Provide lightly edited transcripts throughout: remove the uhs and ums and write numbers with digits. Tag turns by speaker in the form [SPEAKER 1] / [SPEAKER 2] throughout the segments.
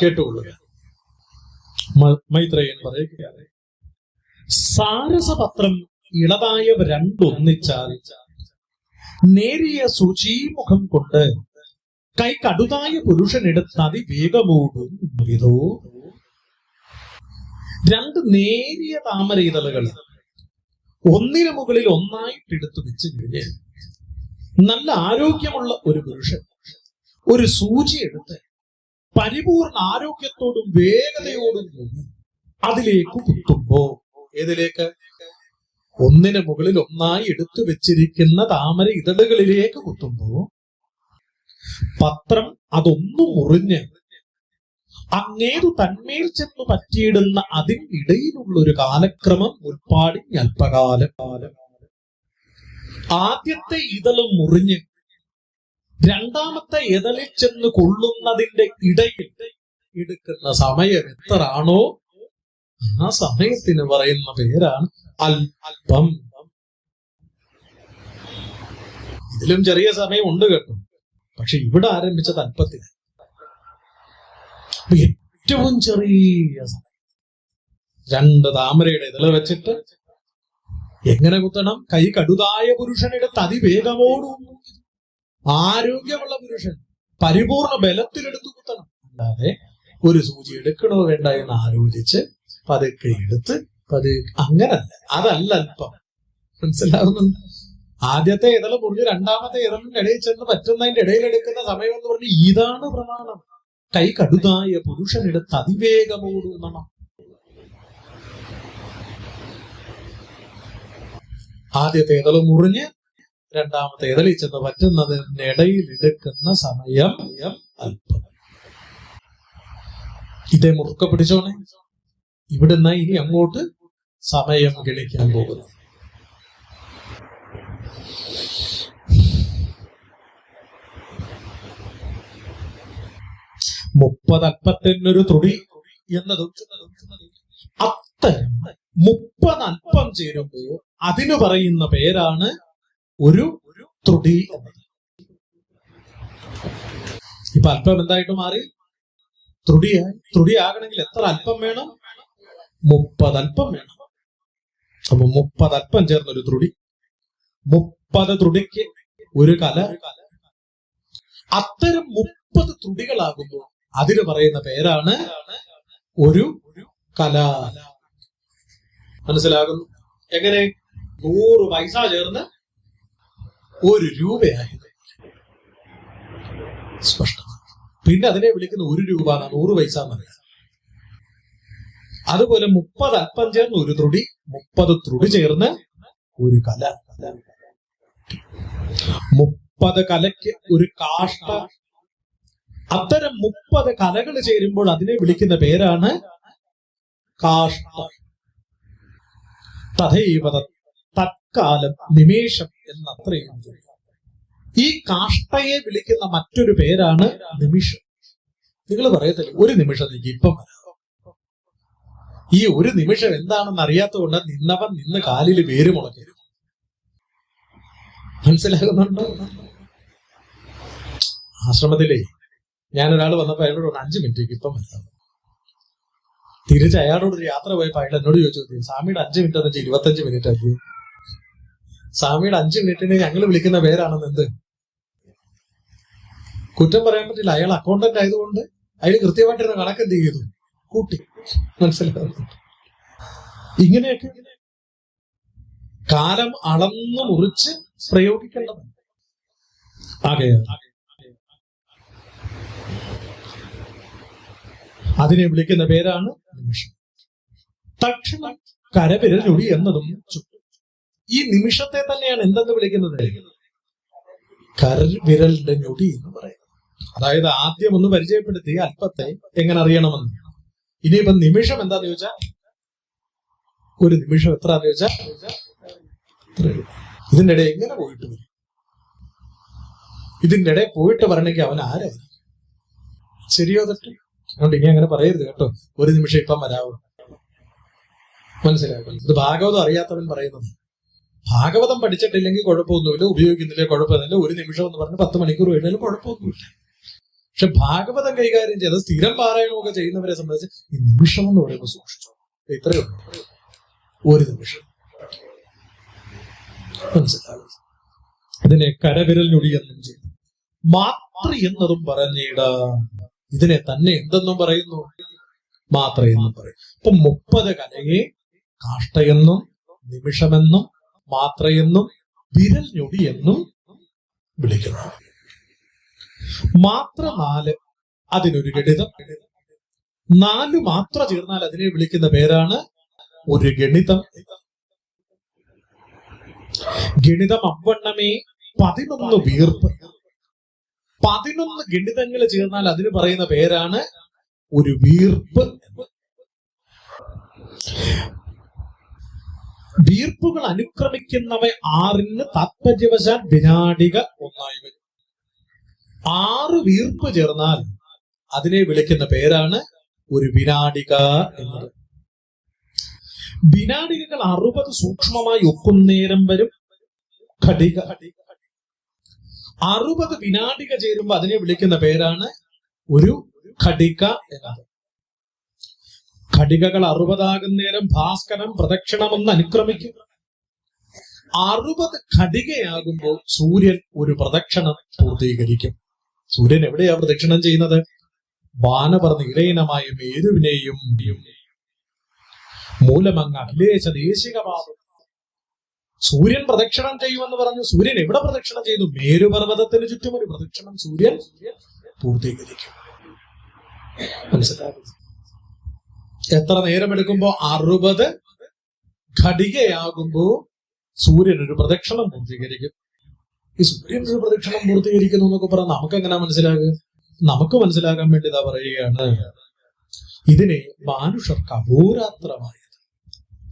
[SPEAKER 1] കേട്ടുകൊള്ളുക. മൈത്രേയൻ പറയുകയാണ്, സാരസപത്രം ഇളതായവ രണ്ടൊന്നിച്ചാൽ നേരിയ ശുചീമുഖം കൊണ്ട് കൈ കടുതായ പുരുഷനെടുത്ത് അതിവേഗമോടും വിധോ. രണ്ട് നേരിയ താമര ഇതളുകൾ ഒന്നിനു മുകളിൽ ഒന്നായിട്ടെടുത്തു വെച്ച് കഴിഞ്ഞ് നല്ല ആരോഗ്യമുള്ള ഒരു പുരുഷൻ ഒരു സൂചി എടുത്ത് പരിപൂർണ ആരോഗ്യത്തോടും വേഗതയോടും കൂടി അതിലേക്ക് കുത്തുമ്പോ, ഏതിലേക്ക്? ഒന്നിനു മുകളിൽ ഒന്നായി എടുത്തു വെച്ചിരിക്കുന്ന താമര ഇതളുകളിലേക്ക് കുത്തുമ്പോ പത്രം അതൊന്നു മുറിഞ്ഞ് അങ്ങേതു തന്മേൽ ചെന്നു പറ്റിയിടുന്ന അതിനിടയിലുള്ള ഒരു കാലക്രമം ഉൾപ്പാടി അല്പകാലം. ആദ്യത്തെ ഇതള് മുറിഞ്ഞ് രണ്ടാമത്തെ ഇതളിൽ ചെന്ന് കൊള്ളുന്നതിന്റെ ഇടയിൽ എടുക്കുന്ന സമയം എത്രയാണോ ആ സമയത്തിന് പറയുന്ന പേരാണ് അല്പം. ഇതിലും ചെറിയ സമയം ഉണ്ട് കേട്ടോ, പക്ഷെ ഇവിടെ ആരംഭിച്ചത് അല്പത്തിന്. ഏറ്റവും ചെറിയ സമയം രണ്ട് താമരയുടെ ഇതള് വെച്ചിട്ട് എങ്ങനെ കുത്തണം? കൈ കടുതായ പുരുഷനെടുത്ത് അതിവേഗമോടും ആരോഗ്യമുള്ള പുരുഷൻ പരിപൂർണ ബലത്തിലെടുത്ത് കുത്തണം. അല്ലാതെ ഒരു സൂചി എടുക്കണോ വേണ്ട എന്ന് ആലോചിച്ച് പതുക്കെ എടുത്ത് അങ്ങനല്ല. അതല്ല അല്പം. മനസ്സിലാവുന്നുണ്ട്? ആദ്യത്തെ ഇതള് മുറിഞ്ഞ് രണ്ടാമത്തെ ഇതളിന്റെ ഇടയിൽ ചെന്ന് പറ്റുന്നതിന്റെ ഇടയിൽ എടുക്കുന്ന സമയം എന്ന് പറഞ്ഞ് ഇതാണ് പ്രമാണം. കൈ കടുതായ പുരുഷനെടുത്ത് അതിവേഗമോടുന്നണം. ആദ്യത്തെ ഇതള് മുറിഞ്ഞ് രണ്ടാമത്തെ ഇതളിൽ ചെന്ന് പറ്റുന്നതിനിടയിൽ എടുക്കുന്ന സമയം അല്പം. ഇതേ മുറുക്ക പിടിച്ചോണേ. ഇവിടുന്ന് ഇനി അങ്ങോട്ട് സമയം ഗണിക്കാൻ പോകുന്നു. മുപ്പതൽപ്പത്തിനൊരു ത്രുടി എന്നതും അത്തരം 30 അല്പം ചേരുമ്പോൾ അതിന് പറയുന്ന പേരാണ് ഒരു ത്രുടി എന്നത്. ഇപ്പൊ അല്പം എന്തായിട്ട് മാറി? ത്രുടിയായി. ത്രുടിയാകണമെങ്കിൽ എത്ര അല്പം വേണം? 30 അല്പം വേണം. അപ്പൊ 30 അല്പം ചേർന്നൊരു ത്രുടി. 30 ത്രുടിക്ക് ഒരു കല. അത്തരം 30 ത്രുടികളാകുമ്പോൾ അതിന് പറയുന്ന പേരാണ് ഒരു കല. മനസ്സിലാകുന്നു? എങ്ങനെ? 100 പൈസ ചേർന്ന് 1 രൂപയായത് സ്പഷ്ടമാണ്. പിന്നെ അതിനെ വിളിക്കുന്ന 1 രൂപ, 100 പൈസ എന്നല്ല. അതുപോലെ 30 അല്പം ചേർന്ന് ഒരു ത്രുടി, 30 ത്രുടി ചേർന്ന് ഒരു കല. 30 കലയ്ക്ക് ഒരു കാഷ്ട. അത്തരം 30 കലകൾ ചേരുമ്പോൾ അതിനെ വിളിക്കുന്ന പേരാണ് കാഷ്ട. തഥൈവ തത്കാലം നിമേഷം എന്നത്രയും. ഈ കാഷ്ടയെ വിളിക്കുന്ന മറ്റൊരു പേരാണ് നിമിഷം. നിങ്ങൾ പറയത്തില്ല ഒരു നിമിഷത്തേക്ക് ഇപ്പം വരാം. ഈ ഒരു നിമിഷം എന്താണെന്ന് അറിയാത്തതുകൊണ്ട് നിന്നവൻ നിന്ന് കാലിൽ വേര് മുളയ്ക്കരുത്. മനസ്സിലാകുന്നുണ്ടോ? ആശ്രമത്തിലേ ഞാനൊരാൾ വന്നപ്പോ അയാളോട് 5 മിനിറ്റേക്ക് ഇപ്പം വരാം. തിരിച്ച് അയാളോട് ഒരു യാത്ര പോയപ്പോ അയാൾ എന്നോട് ചോദിച്ചു, സ്വാമിയുടെ 5 മിനിറ്റ് എന്ന് വെച്ചാൽ 25 മിനിറ്റ് ആക്കി. സ്വാമിയുടെ 5 മിനിറ്റിന് ഞങ്ങൾ വിളിക്കുന്ന പേരാണെന്ന് എന്ത് കുറ്റം പറയാൻ പറ്റില്ല. അയാൾ അക്കൗണ്ടന്റ് ആയതുകൊണ്ട് അയാൾ കൃത്യമായിട്ടിരുന്ന കണക്ക് എന്ത് ചെയ്തു? കൂട്ടി. മനസ്സിലാകുന്നു? ഇങ്ങനെയൊക്കെ കാലം അളന്നു മുറിച്ച് പ്രയോഗിക്കേണ്ടത്. ആകെയാണ് അതിനെ വിളിക്കുന്ന പേരാണ് നിമിഷം. തക്ഷണം കരവിരൽ ഞൊടി എന്നതും ചുറ്റും. ഈ നിമിഷത്തെ തന്നെയാണ് എന്തെന്ന് വിളിക്കുന്നത്? കരവിരലിന്റെ ഞൊടി എന്ന് പറയുന്നത്. അതായത് ആദ്യം ഒന്ന് പരിചയപ്പെടുത്തി അല്പത്തെ എങ്ങനെ അറിയണമെന്ന്. ഇനിയിപ്പം നിമിഷം എന്താന്ന് ചോദിച്ചാൽ ഒരു നിമിഷം എത്രന്ന് ചോദിച്ചാൽ ഇതിന്റെ ഇടയിൽ എങ്ങനെ പോയിട്ട് വരും? ഇതിന്റെ ഇടയിൽ പോയിട്ട് വരണമെങ്കിൽ അവൻ ആരായിരിക്കും? ശരിയോ തെറ്റ്? അതുകൊണ്ട് ഇനി അങ്ങനെ പറയരുത് കേട്ടോ. ഒരു നിമിഷം ഇപ്പം വരാവോ? മനസ്സിലാക്കണം. ഇത് ഭാഗവതം അറിയാത്തവൻ പറയുന്നത്. ഭാഗവതം പഠിച്ചിട്ടില്ലെങ്കിൽ കുഴപ്പമൊന്നുമില്ല, ഉപയോഗിക്കുന്നില്ലേ കുഴപ്പമൊന്നുമില്ല. ഒരു നിമിഷം എന്ന് പറഞ്ഞ് 10 മണിക്കൂർ കഴിഞ്ഞാലും കുഴപ്പമൊന്നുമില്ല. പക്ഷെ ഭാഗവതം കൈകാര്യം ചെയ്ത് സ്ഥിരം പാരായണമൊക്കെ ചെയ്യുന്നവരെ സംബന്ധിച്ച് ഈ നിമിഷം എന്ന് പറയുമ്പോൾ സൂക്ഷിച്ചു. ഇത്രയേ ഉള്ളൂ, ഒരു നിമിഷം. മനസ്സിലാകും. ഇതിനെ കരവിരൽ ഞൊടിയെന്നും ചെയ്യും, മാത്ര എന്നതും പറഞ്ഞിട. ഇതിനെ തന്നെ എന്തെന്നും പറയുന്നു? മാത്ര എന്നും പറയും. അപ്പൊ 30 കലയെ കാഷ്ടയെന്നും നിമിഷമെന്നും മാത്രയെന്നും വിരൽ ഞൊടിയെന്നും വിളിക്കുന്നു. മാത്ര 4, അതിനൊരു ഗണിതം. 4 മാത്ര ചേർന്നാൽ അതിനെ വിളിക്കുന്ന പേരാണ് ഒരു ഗണിതം. ഗണിതം അവണ്ണമേ 11 വീർപ്പ്. 11 ഗണിതങ്ങൾ ചേർന്നാൽ അതിന് പറയുന്ന പേരാണ് ഒരു വീർപ്പ്. വീർപ്പുകൾ അനുക്രമിക്കുന്നവ 6 താത്പര്യവശാൽ വിനാടിക ഒന്നായി വരും. 6 വീർപ്പ് ചേർന്നാൽ അതിനെ വിളിക്കുന്ന പേരാണ് ഒരു വിനാടിക എന്നത്. വിനാടികകൾ 60 സൂക്ഷ്മമായി ഒക്കുന്നേരം വരും ഘടിക. 60 വിനാടിക ചേരുമ്പോ അതിനെ വിളിക്കുന്ന പേരാണ് ഒരു ഘടിക എന്നത്. ഘടികകൾ 60 ആകുന്നേരം ഭാസ്കരൻ പ്രദക്ഷിണമെന്ന് അനുക്രമിക്കും. 60 ഘടികയാകുമ്പോൾ സൂര്യൻ ഒരു പ്രദക്ഷിണം പൂർത്തീകരിക്കും. സൂര്യൻ എവിടെയാ പ്രദക്ഷിണം ചെയ്യുന്നത്? വാനപർ നിലയനമായ മേരുവിനെയും മൂലമങ്ങ് അഖിലേശ ദേശികവാദം. സൂര്യൻ പ്രദക്ഷിണം ചെയ്യുമെന്ന് പറഞ്ഞു. സൂര്യൻ എവിടെ പ്രദക്ഷിണം ചെയ്തു? മേരുപർവ്വതത്തിന് ചുറ്റും ഒരു പ്രദക്ഷിണം സൂര്യൻ പൂർത്തീകരിക്കും. മനസ്സിലാകും. എത്ര നേരമെടുക്കുമ്പോ? 60 ഘടികയാകുമ്പോ സൂര്യൻ ഒരു പ്രദക്ഷിണം പൂർത്തീകരിക്കും. ഈ സൂര്യൻ ഒരു പ്രദക്ഷിണം പൂർത്തീകരിക്കുന്നു എന്നൊക്കെ പറഞ്ഞാൽ നമുക്ക് എങ്ങനെ മനസ്സിലാകുക? നമുക്ക് മനസ്സിലാക്കാൻ വേണ്ടി ഇതാ പറയുകയാണ്, ഇതിനെ മാനുഷർക്ക് അഹോരാത്രമായത്.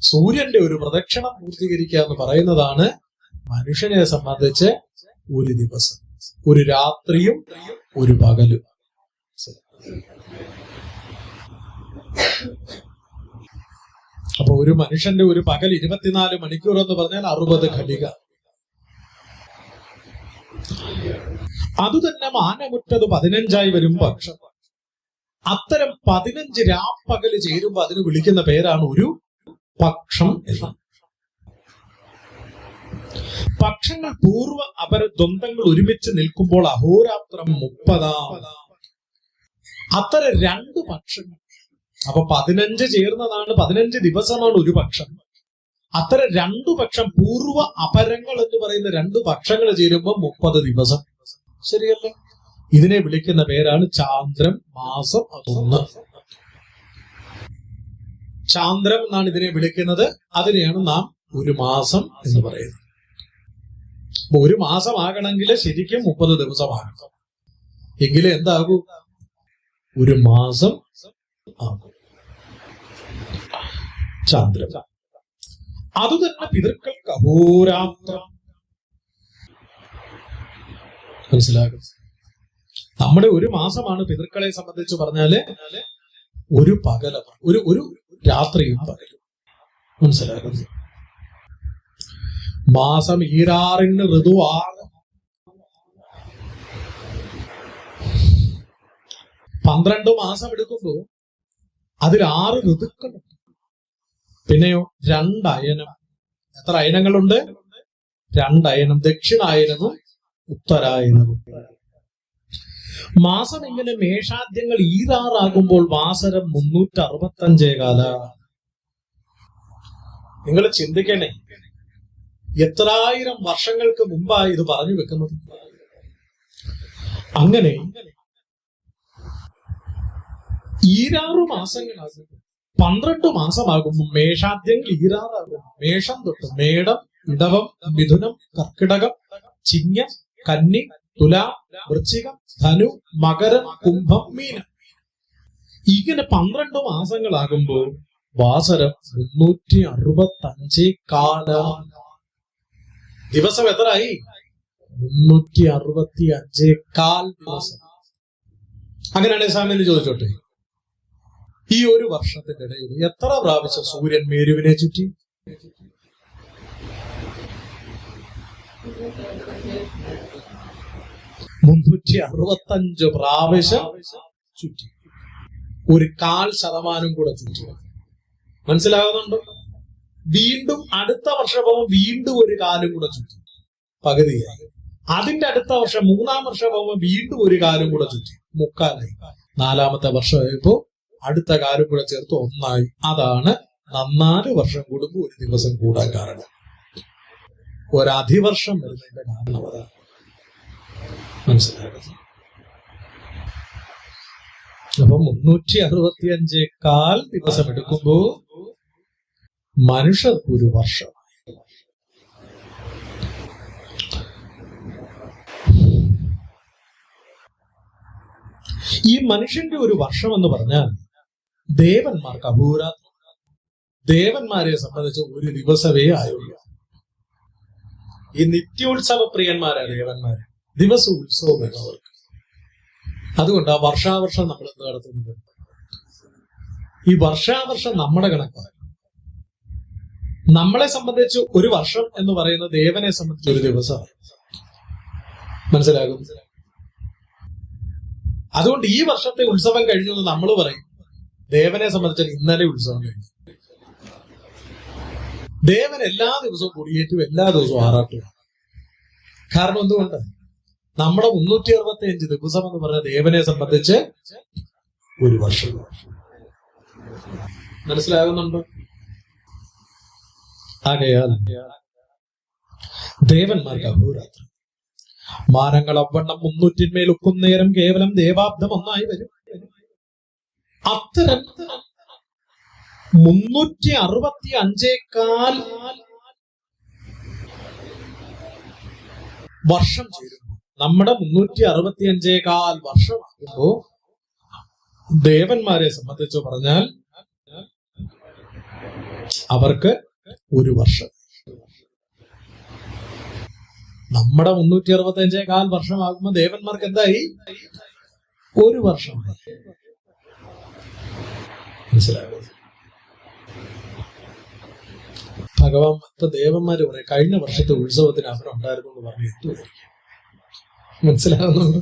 [SPEAKER 1] സൂര്യന്റെ ഒരു പ്രദക്ഷിണം പൂർത്തീകരിക്കുക എന്ന് പറയുന്നതാണ് മനുഷ്യനെ സംബന്ധിച്ച് ഒരു ദിവസം, ഒരു രാത്രിയും ഒരു പകലും. അപ്പൊ ഒരു മനുഷ്യന്റെ ഒരു പകൽ 24 മണിക്കൂർ എന്ന് പറഞ്ഞാൽ 60 ഘടിക. അതുതന്നെ മാനമുറ്റത് 15 വരും പക്ഷം. അത്തരം 15 രാപ്പകല് ചേരുമ്പോ അതിന് വിളിക്കുന്ന പേരാണ് ഒരു പക്ഷം എന്ന്. പക്ഷങ്ങൾ പൂർവ്വ അപര ദ്വന്ദ്ങ്ങൾ ഒരുമിച്ച് നിൽക്കുമ്പോൾ അഹോരാത്രം 30. അത്തരം 2 പക്ഷങ്ങൾ. അപ്പൊ 15 ചേർന്നതാണ്, 15 ദിവസമാണ് ഒരു പക്ഷം. അത്തരം 2 പക്ഷം പൂർവ്വ അപരങ്ങൾ എന്ന് പറയുന്ന 2 പക്ഷങ്ങൾ ചേരുമ്പോൾ 30 ദിവസം. ശരിയല്ലേ? ഇതിനെ വിളിക്കുന്ന പേരാണ് ചാന്ദ്രം, മാസം. അതൊന്ന് ചാന്ദ്രം എന്നാണ് ഇതിനെ വിളിക്കുന്നത്. അതിനെയാണ് നാം ഒരു മാസം എന്ന് പറയുന്നത്. അപ്പൊ ഒരു മാസം ആകണമെങ്കിൽ ശരിക്കും 30 ദിവസമാകണം. എങ്കിലേ എന്താകൂ? ഒരു മാസം ആകും. ചാന്ദ്രം. അതുതന്നെ പിതൃക്കൾക്ക് അഹോരാത്രം. മനസ്സിലാകും. നമ്മുടെ ഒരു മാസമാണ് പിതൃക്കളെ സംബന്ധിച്ച് പറഞ്ഞാല് ഒരു പകല, ഒരു രാത്രിയും പകലും. മനസ്സിലാകുന്നു. മാസം ഈരാറിന് ഋതുവാണ്. 12 മാസം എടുക്കുമ്പോ അതിൽ 6 ഋതുക്കളുണ്ട്. പിന്നെയോ 2 അയനം. എത്ര അയനങ്ങളുണ്ട്? 2 അയനം. ദക്ഷിണായനവും ഉത്തരായനവും. മാസം ഇങ്ങനെ മേഷാദ്യങ്ങൾ ഈരാറാകുമ്പോൾ വാസരം 365 കാല. നിങ്ങൾ ചിന്തിക്കണേ, എത്രായിരം വർഷങ്ങൾക്ക് മുമ്പായി ഇത് പറഞ്ഞു വെക്കുന്നത്. അങ്ങനെ 26 മാസങ്ങളാകും. 12 മാസമാകുമ്പോൾ മേഷാദ്യങ്ങൾ ഈരാറാകും. മേഷം തൊട്ട് മേടം, ഇടവം, മിഥുനം, കർക്കിടകം, ചിങ്ങം, കന്നി, തുലാം, വൃശ്ചികം, ധനു, മകരം, കുംഭം, മീനം. ഇങ്ങനെ 12 മാസങ്ങളാകുമ്പോൾ വാസരം 365 കാല. ദിവസം എത്രയായി? 365 കാൽ ദിവസം. അങ്ങനെയാണെങ്കിൽ സ്വാമിന് ചോദിച്ചോട്ടെ, ഈ ഒരു വർഷത്തിന്റെ ഇടയിൽ എത്ര പ്രാവശ്യം സൂര്യൻ മേരുവിനെ ചുറ്റി? 365 പ്രാവശ്യം ചുറ്റി. 1/4% കൂടെ ചുറ്റി. മനസ്സിലാകുന്നുണ്ടോ? വീണ്ടും അടുത്ത വർഷം പോകുമ്പോൾ വീണ്ടും 1 കാലും കൂടെ ചുറ്റി, പകുതിയായി. അതിന്റെ അടുത്ത വർഷം 3-ാം വർഷം പോകുമ്പോൾ വീണ്ടും 1 കാലും കൂടെ ചുറ്റി, 3/4ആയി. 4-ാമത്തെ വർഷമായപ്പോ അടുത്ത കാലും കൂടെ ചേർത്ത് 1 അതാണ് 4 വർഷം കൂടുമ്പോൾ 1 ദിവസം കൂടാൻ കാരണം. ഒരധിവർഷം വരുന്നതിന്റെ കാരണം അതാണ്. മനസ്സിലാകുന്നു? അപ്പൊ 365 ദിവസം എടുക്കുമ്പോ മനുഷ്യർക്ക് 1 വർഷം. ഈ മനുഷ്യന്റെ 1 വർഷം എന്ന് പറഞ്ഞാൽ ദേവന്മാർക്ക് അഹോരാത്രം. ദേവന്മാരെ സംബന്ധിച്ച് 1 ദിവസമേ ആയുള്ളൂ. ഈ നിത്യോത്സവ പ്രിയന്മാരാ ദേവന്മാര്. ദിവസ ഉത്സവം വേണം അവർക്ക്. അതുകൊണ്ട് ആ വർഷാവർഷം നമ്മൾ എന്ത് നടത്തുന്നത്? ഈ വർഷാവർഷം നമ്മുടെ കണക്കാണ്. നമ്മളെ സംബന്ധിച്ച് 1 വർഷം എന്ന് പറയുന്നത് ദേവനെ സംബന്ധിച്ച് 1 ദിവസമാണ്. മനസ്സിലാകും? അതുകൊണ്ട് ഈ വർഷത്തെ ഉത്സവം കഴിഞ്ഞു എന്ന് നമ്മൾ പറയും. ദേവനെ സംബന്ധിച്ചാൽ ഇന്നലെ ഉത്സവം കഴിഞ്ഞു. ദേവൻ എല്ലാ ദിവസവും കൊടിയേറ്റും, എല്ലാ ദിവസവും ആറാട്ടും. കാരണം എന്തുകൊണ്ട്? നമ്മുടെ 365 ദിവസം എന്ന് പറഞ്ഞ ദേവനെ സംബന്ധിച്ച് 1 വർഷം. മനസ്സിലാകുന്നുണ്ടോ? ആകയാൽ ദേവന്മാർക്ക് അഹോരാത്രം. മാനങ്ങൾ അവണ്ണം 300 ഒക്കും നേരം കേവലം ദേവാബ്ദം 1 വരും. അത്തരം 365 വർഷം ചേരുന്നു. നമ്മുടെ 365 വർഷമാകുമ്പോ ദേവന്മാരെ സംബന്ധിച്ച് പറഞ്ഞാൽ അവർക്ക് 1 വർഷം. നമ്മുടെ 365 വർഷമാകുമ്പോ ദേവന്മാർക്ക് എന്തായി? 1 വർഷമായി. മനസ്സിലാകും? ഭഗവാൻ ഇപ്പൊ ദേവന്മാര് പറയും കഴിഞ്ഞ വർഷത്തെ ഉത്സവത്തിന് അവരുണ്ടായിരുന്നു എന്ന് പറഞ്ഞ് എത്തുമായിരിക്കും. മനസ്സിലാകുന്നുണ്ട്?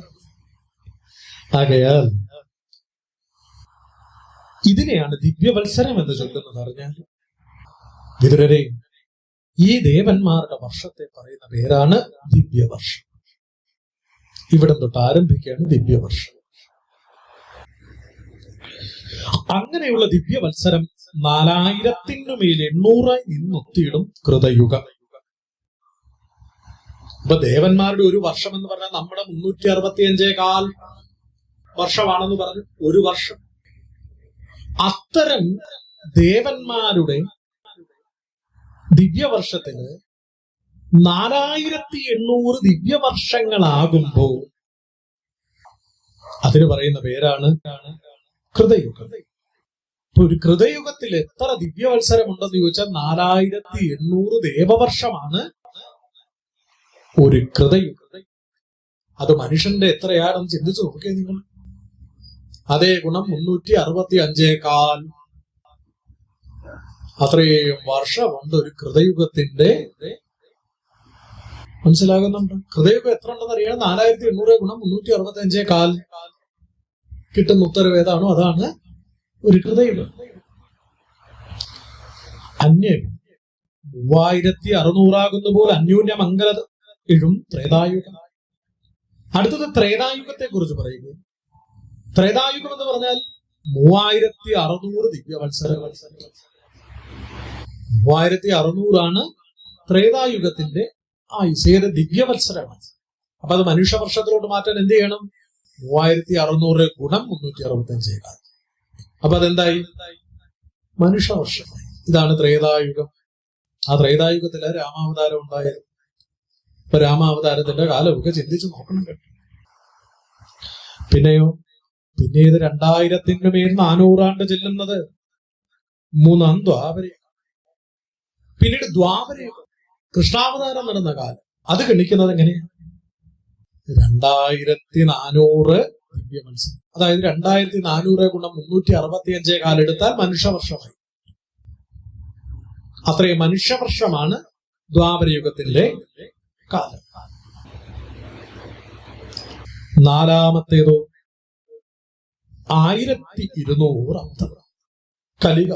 [SPEAKER 1] ആകയാൽ ഇതിനെയാണ് ദിവ്യവത്സരം എന്ന് ചൊല്ലുന്നത്. അറിഞ്ഞാൽ വിതുരരെ, ഈ ദേവന്മാരുടെ വർഷത്തെ പറയുന്ന പേരാണ് ദിവ്യവർഷം. ഇവിടം തൊട്ട് ആരംഭിക്കുകയാണ് ദിവ്യവർഷം. അങ്ങനെയുള്ള ദിവ്യവത്സരം 4800 നിന്നൊത്തിയിടും കൃതയുഗം. ഇപ്പൊ ദേവന്മാരുടെ 1 വർഷം എന്ന് പറഞ്ഞാൽ നമ്മുടെ 365 വർഷമാണെന്ന് പറഞ്ഞു. 1 വർഷം. അത്തരം ദേവന്മാരുടെ ദിവ്യവർഷത്തിന് 4800 ദിവ്യവർഷങ്ങളാകുമ്പോ അതിന് പറയുന്ന പേരാണ് കൃതയുഗം. ഇപ്പൊ ഒരു കൃതയുഗത്തിൽ എത്ര ദിവ്യവത്സരമുണ്ടെന്ന് ചോദിച്ചാൽ 4800 ദേവവർഷമാണ് ഒരു കൃതയുഗം. അത് മനുഷ്യന്റെ എത്രയാണെന്ന് ചിന്തിച്ചു നോക്കിയേ നിങ്ങൾ. അതേ ഗുണം 365 അത്രയും വർഷമുണ്ട് ഒരു കൃതയുഗത്തിന്റെ. മനസ്സിലാകുന്നുണ്ട്? ഹൃദയം എത്ര ഉണ്ടെന്ന് അറിയാം. 4800 ഗുണം 365 കിട്ടുന്ന ഉത്തരവ് ഏതാണോ അതാണ് ഒരു ഹൃദയം. അന്യം 3600 ആകുന്ന പോലെ അന്യോന്യ മംഗല ഇഴും ത്രേതായുഗം. അടുത്തത് ത്രേതായുഗത്തെ കുറിച്ച് പറയുക. ത്രേതായുഗം എന്ന് പറഞ്ഞാൽ 3600 ദിവ്യവത്സരങ്ങൾ. 3600 ത്രേതായുഗത്തിന്റെ ആയുസ്. ഏത് ദിവ്യവത്സരമാണ്. അപ്പൊ അത് മനുഷ്യവർഷത്തിലോട്ട് മാറ്റാൻ എന്ത് ചെയ്യണം? 3600 ഗുണം 365. അപ്പൊ അതെന്തായി? മനുഷ്യവർഷമായി. ഇതാണ് ത്രേതായുഗം. ആ ത്രേതായുഗത്തില് രാമാവതാരം ഉണ്ടായത്. ഇപ്പൊ രാമാവതാരത്തിന്റെ കാലമൊക്കെ ചിന്തിച്ചു നോക്കണം കേട്ടോ. പിന്നെയോ പിന്നെ ഇത് 2400 ചെല്ലുന്നത് 3-ാം ദ്വാപരയുഗം. പിന്നീട് ദ്വാപരയുഗം, കൃഷ്ണാവതാരം നടന്ന കാലം. അത് ഗണിക്കുന്നത് എങ്ങനെയാണ്? 2400 ദിവ്യവത്സരം. അതായത് 2400 ഗുണം 365 എടുത്താൽ മനുഷ്യവർഷമായി. അത്രയും മനുഷ്യവർഷമാണ് ദ്വാപരയുഗത്തിന്റെ കാലം. നാലാമത്തേതോ 1200 അബ്ദം. കലിക.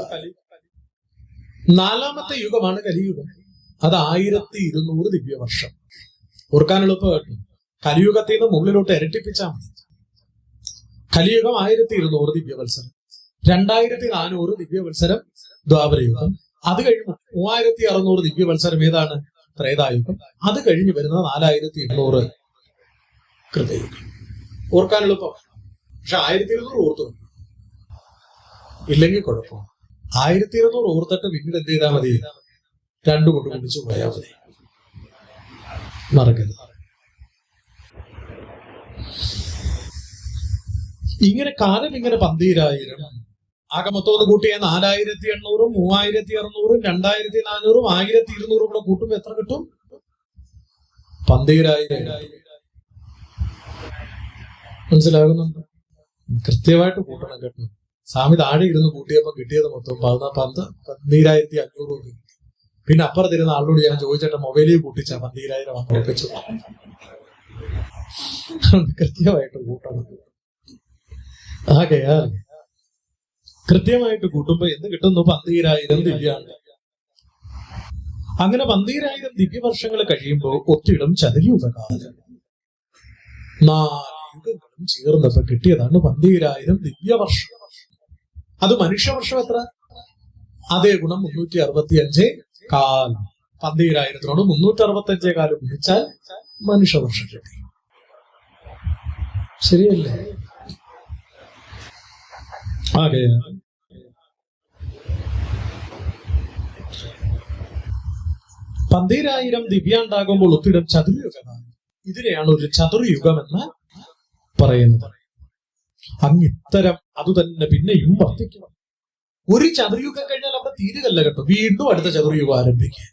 [SPEAKER 1] നാലാമത്തെ യുഗമാണ് കലിയുഗം. അത് 1200 ദിവ്യവർഷം. ഓർക്കാൻ എളുപ്പമായിട്ടു. കലിയുഗത്തിൽ നിന്ന് മുകളിലോട്ട് ഇരട്ടിപ്പിച്ചാൽ മതി. കലിയുഗം 1200 ദിവ്യവത്സരം, 2400 ദിവ്യവത്സരം ദ്വാപരയുഗം, അത് കഴിഞ്ഞ് 3600 ദിവ്യവത്സരം ഏതാണ്? ത്രേതായുഗം. അത് കഴിഞ്ഞ് വരുന്ന 4800 കൃതയുഗം. ഓർക്കാൻ എളുപ്പം. പക്ഷെ 1200 ഓർത്തു ഇല്ലെങ്കിൽ കുഴപ്പം. 1200 ഓർത്തിട്ട് പിന്നീട് എന്ത് ചെയ്താൽ മതി? 2 കൊണ്ട് കുടിച്ചു പോയാൽ മതി. മറക്കരുത്. ഇങ്ങനെ കാലം ഇങ്ങനെ 12000 ആകെ മൊത്തം ഒന്ന് കൂട്ടിയ 4800, 3600, 2400, 1200 കൂടെ കൂട്ടുമ്പോ എത്ര കിട്ടും? 12000. മനസ്സിലാകുന്നുണ്ട്? കൃത്യമായിട്ട് കൂട്ടണം കേട്ടോ. സ്വാമി താഴെ ഇരുന്ന് കൂട്ടിയപ്പോ കിട്ടിയത് മൊത്തം 12,500 കിട്ടി. പിന്നെ അപ്പുറത്തിരുന്ന ആളോട് ഞാൻ ചോദിച്ചിട്ട് മൊബൈലിൽ കൂട്ടിച്ച 12,000 ഉറപ്പിച്ചു. കൃത്യമായിട്ട് കൂട്ടണം. ആകെയാൽ കൃത്യമായിട്ട് കൂട്ടുമ്പോ എന്ത് കിട്ടുന്നു? 12,000 ദിവ്യാണ്ട്. അങ്ങനെ 12,000 ദിവ്യവർഷങ്ങൾ കഴിയുമ്പോൾ ഒത്തിടും ചതുര്യുഗകാലം. 4 യുഗങ്ങളും ചേർന്നപ്പോ കിട്ടിയതാണ് 12,000 ദിവ്യവർഷം. അത് മനുഷ്യവർഷം എത്ര? അതേ ഗുണം 365 കാലം. 12,000 365 കാലം ഗുണിച്ചാൽ മനുഷ്യവർഷം കിട്ടി. ശരിയല്ലേ? ആകെ 12,000 ദിവ്യാണ്ടാകുമ്പോൾ ഒത്തിടും ചതുർയുഗമാണ്. ഇതിനെയാണ് ഒരു ചതുർയുഗം എന്ന് പറയുന്നത്. അങ്ങിത്തരം അതുതന്നെ പിന്നെയും വർദ്ധിക്കണം. ഒരു ചതുർയുഗം കഴിഞ്ഞാൽ അവിടെ തീരുകല്ല കേട്ടോ. വീണ്ടും അടുത്ത ചതുർയുഗം ആരംഭിക്കുക.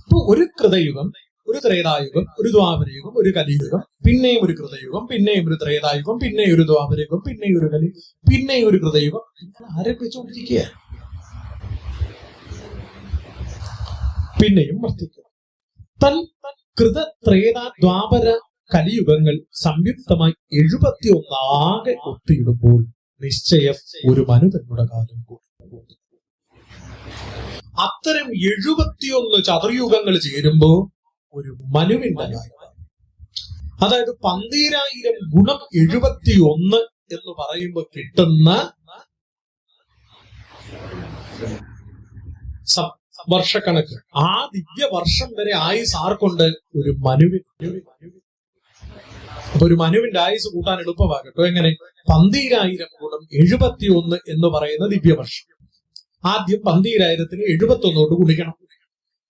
[SPEAKER 1] ഇപ്പൊ ഒരു കൃതയുഗം, ഒരു ത്രേതായുഗം, ഒരു ദ്വാപരയുഗം, ഒരു കലിയുഗം, പിന്നെയും ഒരു കൃതയുഗം, പിന്നെയും ഒരു ത്രേതായുഗം, പിന്നെയും ഒരു ദ്വാപരയുഗം, പിന്നെയും ഒരു കലിയുഗം, പിന്നെയും ഒരു കൃതയുഗം, ആരംഭിച്ചുകൊണ്ടിരിക്കുക. പിന്നെയും വർദ്ധിക്കും. തൻ കൃത ത്രേത ദ്വാപര കലിയുഗങ്ങൾ സംയുക്തമായി 71 ആകെ ഒത്തിയിടുമ്പോൾ നിശ്ചയം ഒരു മനുതന്നുടെ കാലം കൂടി. അത്തരം 71 ചതുർയുഗങ്ങൾ ചേരുമ്പോ ഒരു മനുവിന്റെ കാലമാണ്. അതായത് 12,000 ഗുണം 71 എന്ന് പറയുമ്പോൾ കിട്ടുന്ന വർഷക്കണക്ക്. ആ ദിവ്യവർഷം വരെ ആയുസ് ആർക്കുണ്ട്? ഒരു മനുവിന്. അപ്പൊ ഒരു മനുവിന്റെ ആയുസ് കൂട്ടാൻ എളുപ്പമാകട്ടോ. എങ്ങനെ? 12,000 ഗുണം 71 എന്ന് പറയുന്ന ദിവ്യവർഷം. ആദ്യം 12,000-ന് 71 ഗുണിക്കണം.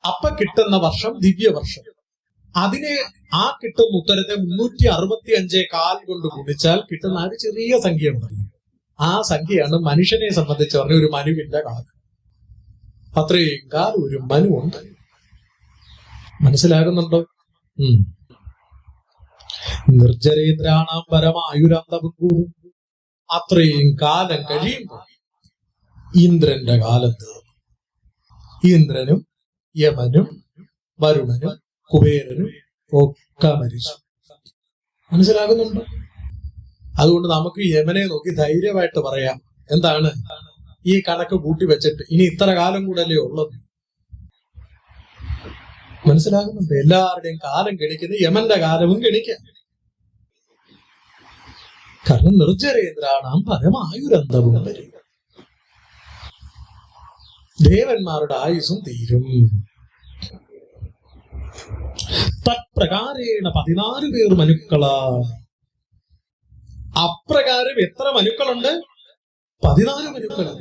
[SPEAKER 1] അപ്പൊ കിട്ടുന്ന വർഷം ദിവ്യവർഷം. അതിനെ ആ കിട്ടുന്ന ഉത്തരത്തെ 365 കാൽ കൊണ്ട് ഗുണിച്ചാൽ കിട്ടുന്ന ഒരു ചെറിയ സംഖ്യ ഉണ്ടല്ലോ. ആ സംഖ്യയാണ് മനുഷ്യനെ സംബന്ധിച്ച് പറഞ്ഞ ഒരു മനുവിന്റെ കാലം. അത്രയും കാലം ഒരു മനുവുണ്ട്. മനസ്സിലാകുന്നുണ്ടോ? നിർജ്ജരേന്ദ്രാണാം പരമായുരാന്തബുദ്ധു. അത്രയും കാലം കഴിയുമ്പോൾ ഇന്ദ്രന്റെ കാലം തീർന്നു. ഇന്ദ്രനും യമനും വരുണനും കുബേരനും ഒക്കെ മരിച്ചു. മനസ്സിലാകുന്നുണ്ടോ? അതുകൊണ്ട് നമുക്ക് യമനെ നോക്കി ധൈര്യമായിട്ട് പറയാം. എന്താണ്? ഈ കണക്ക് കൂട്ടി വെച്ചിട്ട് ഇനി ഇത്ര കാലം കൂടല്ലേ ഉള്ളത്. മനസ്സിലാകുന്നുണ്ട്? എല്ലാവരുടെയും കാലം ഗണിക്കുന്നത് യമന്റെ കാലവും ഗണിക്കാം. കാരണം നിർജ്ജരേന്ദ്രാണാം പരമായുരന്തവും വരും. ദേവന്മാരുടെ ആയുസും തീരും. തത്പ്രകാരേണ 14 പേർ മനുക്കളാ. അപ്രകാരം എത്ര മനുക്കളുണ്ട്? 14 മനുക്കള്.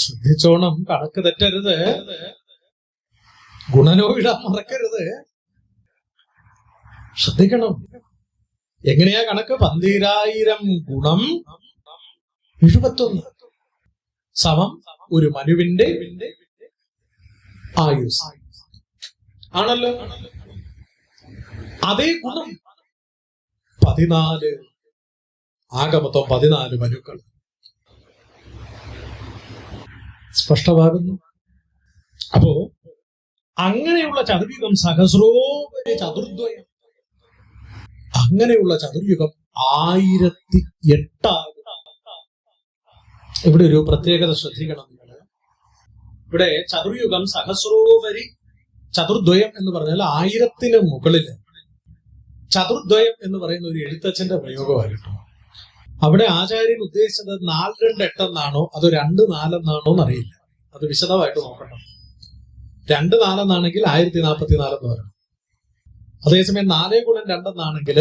[SPEAKER 1] ശ്രദ്ധിച്ചോണം, കണക്ക് തെറ്റരുത്. ഗുണനോയിടാൻ മറക്കരുത്. ശ്രദ്ധിക്കണം. എങ്ങനെയാ കണക്ക്? 12,000 ഗുണം 71 സമം ഒരു മനുവിന്റെ ആയുസ് ആണല്ലോ. അതേ ഗുണം 14, ആകെ മൊത്തം 14 മനുക്കൾ. സ്പഷ്ടമാകുന്നു? അപ്പോ അങ്ങനെയുള്ള ചതുർയുഗം സഹസ്രോപരി ചതുർദ്വയം. അങ്ങനെയുള്ള ചതുർയുഗം 1008 ഇവിടെ ഒരു പ്രത്യേകത ശ്രദ്ധിക്കണം നിങ്ങൾ. ഇവിടെ ചതുർയുഗം സഹസ്രോപരി ചതുർദ്വയം എന്ന് പറഞ്ഞാൽ 1000-ന് മുകളില് ചതുർദ്വയം എന്ന് പറയുന്ന ഒരു എഴുത്തച്ഛന്റെ പ്രയോഗമായിരുന്നു. അവിടെ ആചാര്യൻ ഉദ്ദേശിച്ചത് 4-2-8 എന്നാണോ അതോ 2-4 എന്നാണോ എന്നറിയില്ല. അത് വിശദമായിട്ട് നോക്കണം. 2-4 എന്നാണെങ്കിൽ 1044 എന്ന് പറയണം. അതേസമയം 4x2 എന്നാണെങ്കിൽ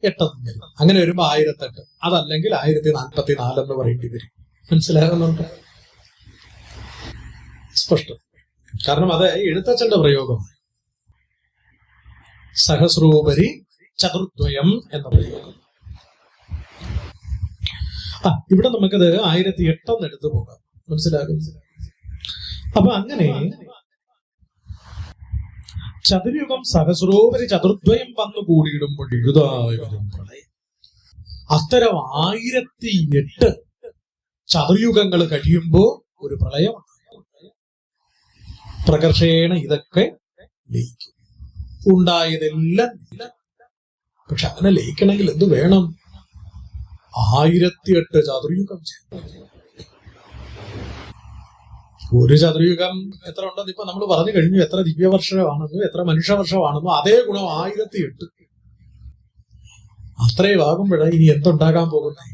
[SPEAKER 1] 8 എന്ന് വരും. അങ്ങനെ വരുമ്പോ 1008. അതല്ലെങ്കിൽ 1044 എന്ന് പറയേണ്ടി വരും. മനസ്സിലാകുന്നുണ്ട്? സ്പഷ്ടം. കാരണം അത് എഴുത്തച്ഛന്റെ പ്രയോഗമാണ്. സഹസ്രോപരി ചതുർദ്വയം എന്ന പ്രയോഗം. ഇവിടെ നമുക്കത് 1008 എടുത്തു പോകാം. മനസ്സിലാകും? അപ്പൊ അങ്ങനെ ചതുർയുഗം സഹസ്രോപരി ചതുർദ്വയം വന്നു കൂടിയിടുമ്പോൾ എഴുതായി വരും പ്രളയം. അത്തരം 1008 ചതുർയുഗങ്ങൾ കഴിയുമ്പോൾ ഒരു പ്രളയം പ്രകർഷേണ ഇതൊക്കെ ലയിക്കും. ഉണ്ടായതെല്ലാം. പക്ഷെ അങ്ങനെ ലയിക്കണമെങ്കിൽ എന്ത് വേണം? 1008 ചതുർയുഗം. ഒരു ചതുർയുഗം എത്ര ഉണ്ടെന്ന് ഇപ്പൊ നമ്മൾ പറഞ്ഞു കഴിഞ്ഞു. എത്ര ദിവ്യവർഷമാണെന്നോ എത്ര മനുഷ്യവർഷമാണെന്നോ അതേ ഗുണം 1008. അത്രയും ആകുമ്പോഴാണ് ഇനി എന്തുണ്ടാകാൻ പോകുന്നേ?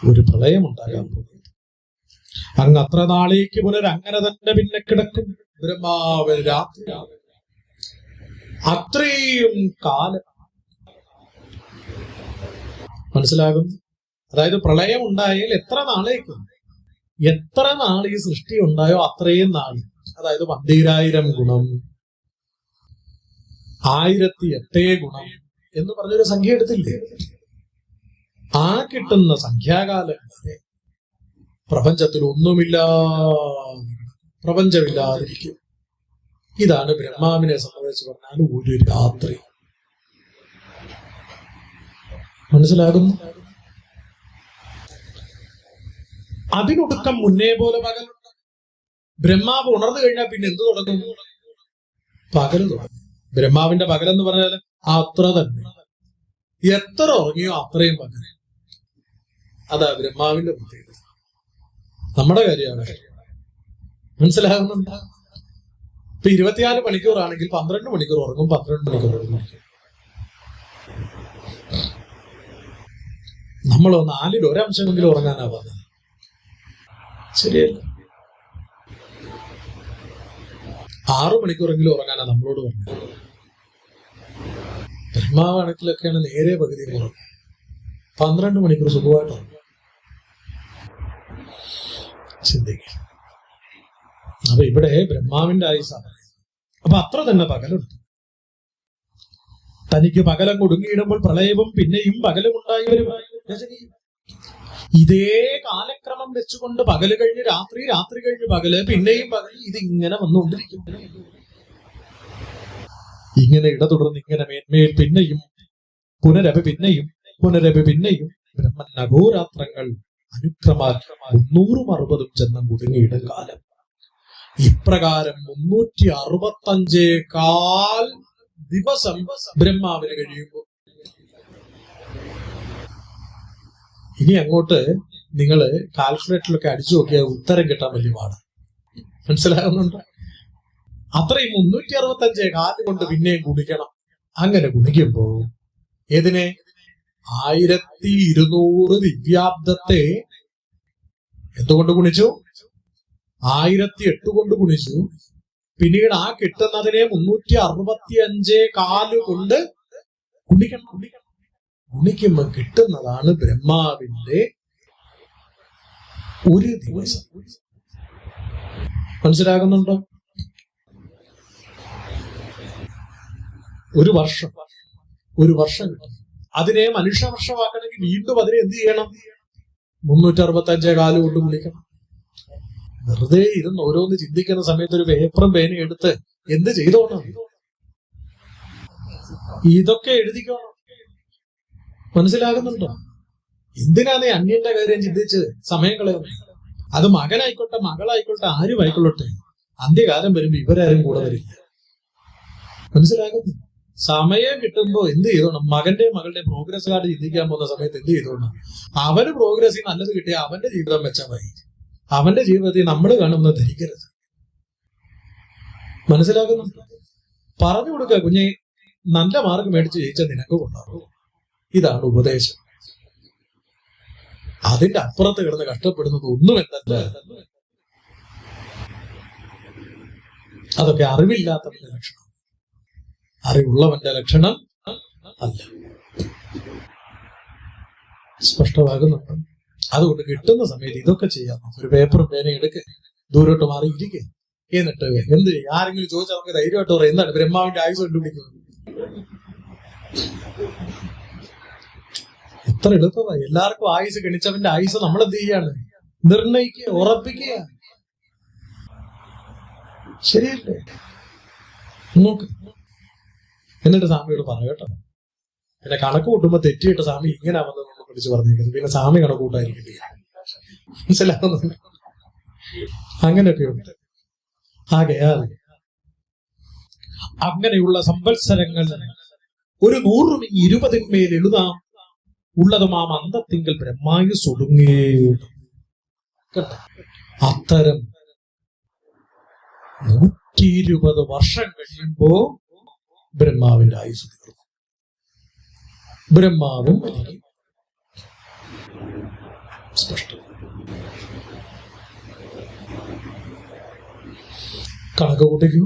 [SPEAKER 1] ഒരു പ്രളയം ഉണ്ടാകാൻ പോകുന്നു. അങ്ങ് അത്ര നാളേക്ക് പുനരങ്ങനെ തന്നെ പിന്നെ കിടക്കും ബ്രഹ്മാവ് രാത്രി. അത്രയും കാലം. മനസ്സിലാകും? അതായത് പ്രളയം ഉണ്ടായാൽ എത്ര നാളേക്കും, എത്ര നാൾ ഈ സൃഷ്ടി ഉണ്ടായോ അത്രയും നാൾ. അതായത് 12000 ഗുണം 1008 ഗുണം എന്ന് പറഞ്ഞൊരു സംഖ്യ എടുത്തില്ലേ? ആ കിട്ടുന്ന സംഖ്യാകാലം വരെ പ്രപഞ്ചത്തിൽ പ്രപഞ്ചമില്ലാതിരിക്കും. ഇതാണ് ബ്രഹ്മാവിനെ സംബന്ധിച്ച് പറഞ്ഞാൽ ഒരു രാത്രി. മനസ്സിലാകുന്നു? അതിനൊടുക്കം മുന്നേ പോലെ പകലുണ്ട്. ബ്രഹ്മാവ് ഉണർന്നു കഴിഞ്ഞാൽ പിന്നെ എന്ത് തുടങ്ങും? പകല് തുടങ്ങും. ബ്രഹ്മാവിന്റെ പകലെന്ന് പറഞ്ഞാൽ അത്ര തന്നെ. എത്ര ഉറങ്ങിയോ അത്രയും പകല്. അതാ ബ്രഹ്മാവിന്റെ പ്രത്യേകത. നമ്മുടെ കാര്യമാണ്. മനസ്സിലാകുന്നുണ്ട്? ഇപ്പൊ 24 മണിക്കൂറാണെങ്കിൽ 12 മണിക്കൂർ ഉറങ്ങും, 12 മണിക്കൂർ ഉറങ്ങും. നമ്മൾ 4-ൽ 1 അംശമെങ്കിലും ഉറങ്ങാനാ പറഞ്ഞത്. ശരിയല്ല? 6 മണിക്കൂറെങ്കിലും ഉറങ്ങാനാ നമ്മളോട് പറഞ്ഞത്. ബ്രഹ്മാവാണക്കിലൊക്കെയാണ് നേരെ പകുതി ഉറങ്ങും. 12 മണിക്കൂർ സുഖമായിട്ട് ഉറങ്ങും. ചിന്തിക്കുക. അപ്പൊ ഇവിടെ ബ്രഹ്മാവിന്റെ ആയുസാണ്. അപ്പൊ അത്ര തന്നെ പകലുണ്ട്. തനിക്ക് പകലം കൊടുങ്ങിയിടുമ്പോൾ പ്രളയവും പിന്നെയും പകലും ഉണ്ടായി വരും. ഇതേ കാലക്രമം വെച്ചുകൊണ്ട് പകല് കഴിഞ്ഞ് രാത്രി, രാത്രി കഴിഞ്ഞ് പകല്, പിന്നെയും പകൽ, ഇതിങ്ങനെ വന്നുകൊണ്ടിരിക്കും. ഇങ്ങനെ ഇടതുടർന്ന് ഇങ്ങനെ മേന്മേൽ പിന്നെയും പുനരഭി പിന്നെയും പുനരഭി പിന്നെയും ബ്രഹ്മൻ അഘോരാത്രങ്ങൾ അനുക്രമാൽ 360 ചെന്നം കുടുങ്ങിയിടും കാലം. ഇപ്രകാരം 365 ദിവസം ബ്രഹ്മാവിന് കഴിയുമ്പോൾ ഇനി അങ്ങോട്ട് നിങ്ങൾ കാൽക്കുലേറ്ററിലൊക്കെ അടിച്ചു നോക്കിയാൽ ഉത്തരം കിട്ടാൻ വലിയ പാടാണ്. മനസ്സിലാകുന്നുണ്ടോ? അത്രയും 365 കൊണ്ട് പിന്നെയും ഗുണിക്കണം. അങ്ങനെ ഗുണിക്കുമ്പോ ഏതിനെ? 1200 ദിവ്യാബ്ദത്തെ എന്തുകൊണ്ട് ഗുണിച്ചു? 1008 കൊണ്ട് ഗുണിച്ചു. പിന്നീട് ആ കിട്ടുന്നതിനെ 365 കൊണ്ട് ഗുണിക്കണം. ഗുണിക്കുമ്പോ കിട്ടുന്നതാണ് ബ്രഹ്മാവിന്റെ ഒരു ദിവസം. മനസ്സിലാകുന്നുണ്ടോ? ഒരു വർഷം കിട്ടും. അതിനെ മനുഷ്യവർഷമാക്കണമെങ്കിൽ വീണ്ടും അതിനെ എന്ത് ചെയ്യണം? 365 കൊണ്ട് ഗുണിക്കണം. വെറുതെ ഇരുന്ന് ഓരോന്ന് ചിന്തിക്കുന്ന സമയത്ത് ഒരു പേപ്പറും പേനയും എടുത്ത് എന്ത് ചെയ്തോണം? ഇതൊക്കെ എഴുതിക്കോണം. മനസ്സിലാകുന്നുണ്ടോ? എന്തിനാണ് അന്യന്റെ കാര്യം ചിന്തിച്ച് സമയം കളയുന്നത്? അത് മകനായിക്കോട്ടെ, മകളായിക്കോട്ടെ, ആരും ആയിക്കൊള്ളട്ടെ, അന്ത്യകാലം വരുമ്പോ ഇവരാരും കൂടെ വരില്ല. മനസ്സിലാകുന്നു? സമയം കിട്ടുമ്പോ എന്ത് ചെയ്തോണം? മകന്റെയും മകളുടെ പ്രോഗ്രസ് കാർഡ് ചിന്തിക്കാൻ പോകുന്ന സമയത്ത് എന്ത് ചെയ്തോണം? അവന് പ്രോഗ്രസ് നല്ലത് കിട്ടിയ അവന്റെ ജീവിതം മെച്ചമായി. അവന്റെ ജീവിതത്തിൽ നമ്മൾ കാണുമെന്ന് ധരിക്കരുത്. മനസ്സിലാക്കുന്നുണ്ട്? പറഞ്ഞു കൊടുക്കുക, കുഞ്ഞെ നല്ല മാർക്ക് മേടിച്ച് ജയിച്ച നിനക്ക് കൊണ്ടാകും. ഇതാണ് ഉപദേശം. അതിന്റെ അപ്പുറത്ത് കിടന്ന് കഷ്ടപ്പെടുന്നത് ഒന്നും എന്നല്ല. അതൊക്കെ അറിവില്ലാത്തവന്റെ ലക്ഷണം, അറിവുള്ളവന്റെ ലക്ഷണം അല്ല. സ്പഷ്ടമാകുന്നുണ്ട്? അതുകൊണ്ട് കിട്ടുന്ന സമയത്ത് ഇതൊക്കെ ചെയ്യാം. ഒരു പേപ്പറും പേനയും എടുക്കുക, ദൂരോട്ട് മാറി ഇരിക്കുക. എന്നിട്ട് എന്ത് ചെയ്യും? ആരെങ്കിലും ചോദിച്ചാൽ നമുക്ക് ധൈര്യമായിട്ട് പറയാം, എന്താണ് ബ്രഹ്മാവിന്റെ ആയുസ് കണ്ടുപിടിക്കുന്നത്? എത്ര എളുപ്പമായി. എല്ലാവർക്കും ആയുസ് ഗണിച്ചവന്റെ ആയുസ് നമ്മൾ എന്ത് ചെയ്യാണ്? നിർണയിക്കുക, ഉറപ്പിക്കുക. ശരിയല്ലേ? നോക്ക്. എന്നിട്ട് സ്വാമിയോട് പറയട്ടോ. പിന്നെ കണക്ക് കൂട്ടുമ്പോ തെറ്റിയിട്ട് സ്വാമി ഇങ്ങനെ വന്ന് പിടിച്ച് പറഞ്ഞേക്കുന്നത്. പിന്നെ സ്വാമി കണക്ക് കൂട്ടായിരിക്കില്ല. മനസ്സിലാകുന്നുണ്ട്? അങ്ങനെയൊക്കെ ഉണ്ട്. ആകയാൽ അങ്ങനെയുള്ള സംവത്സരങ്ങൾ ഒരു 120 എഴുതാം ഉള്ളതുമാം അന്തത്തിങ്കൽ ബ്രഹ്മായുസ് ഒടുങ്ങേടും. അത്തരം 120 വർഷം കഴിയുമ്പോ ബ്രഹ്മാവിന്റെ ആയുസ് തീർന്നു. ബ്രഹ്മാവും മരിക്കും. സ്പഷ്ടം. കണക്ക് കൂട്ടിക്കൂ.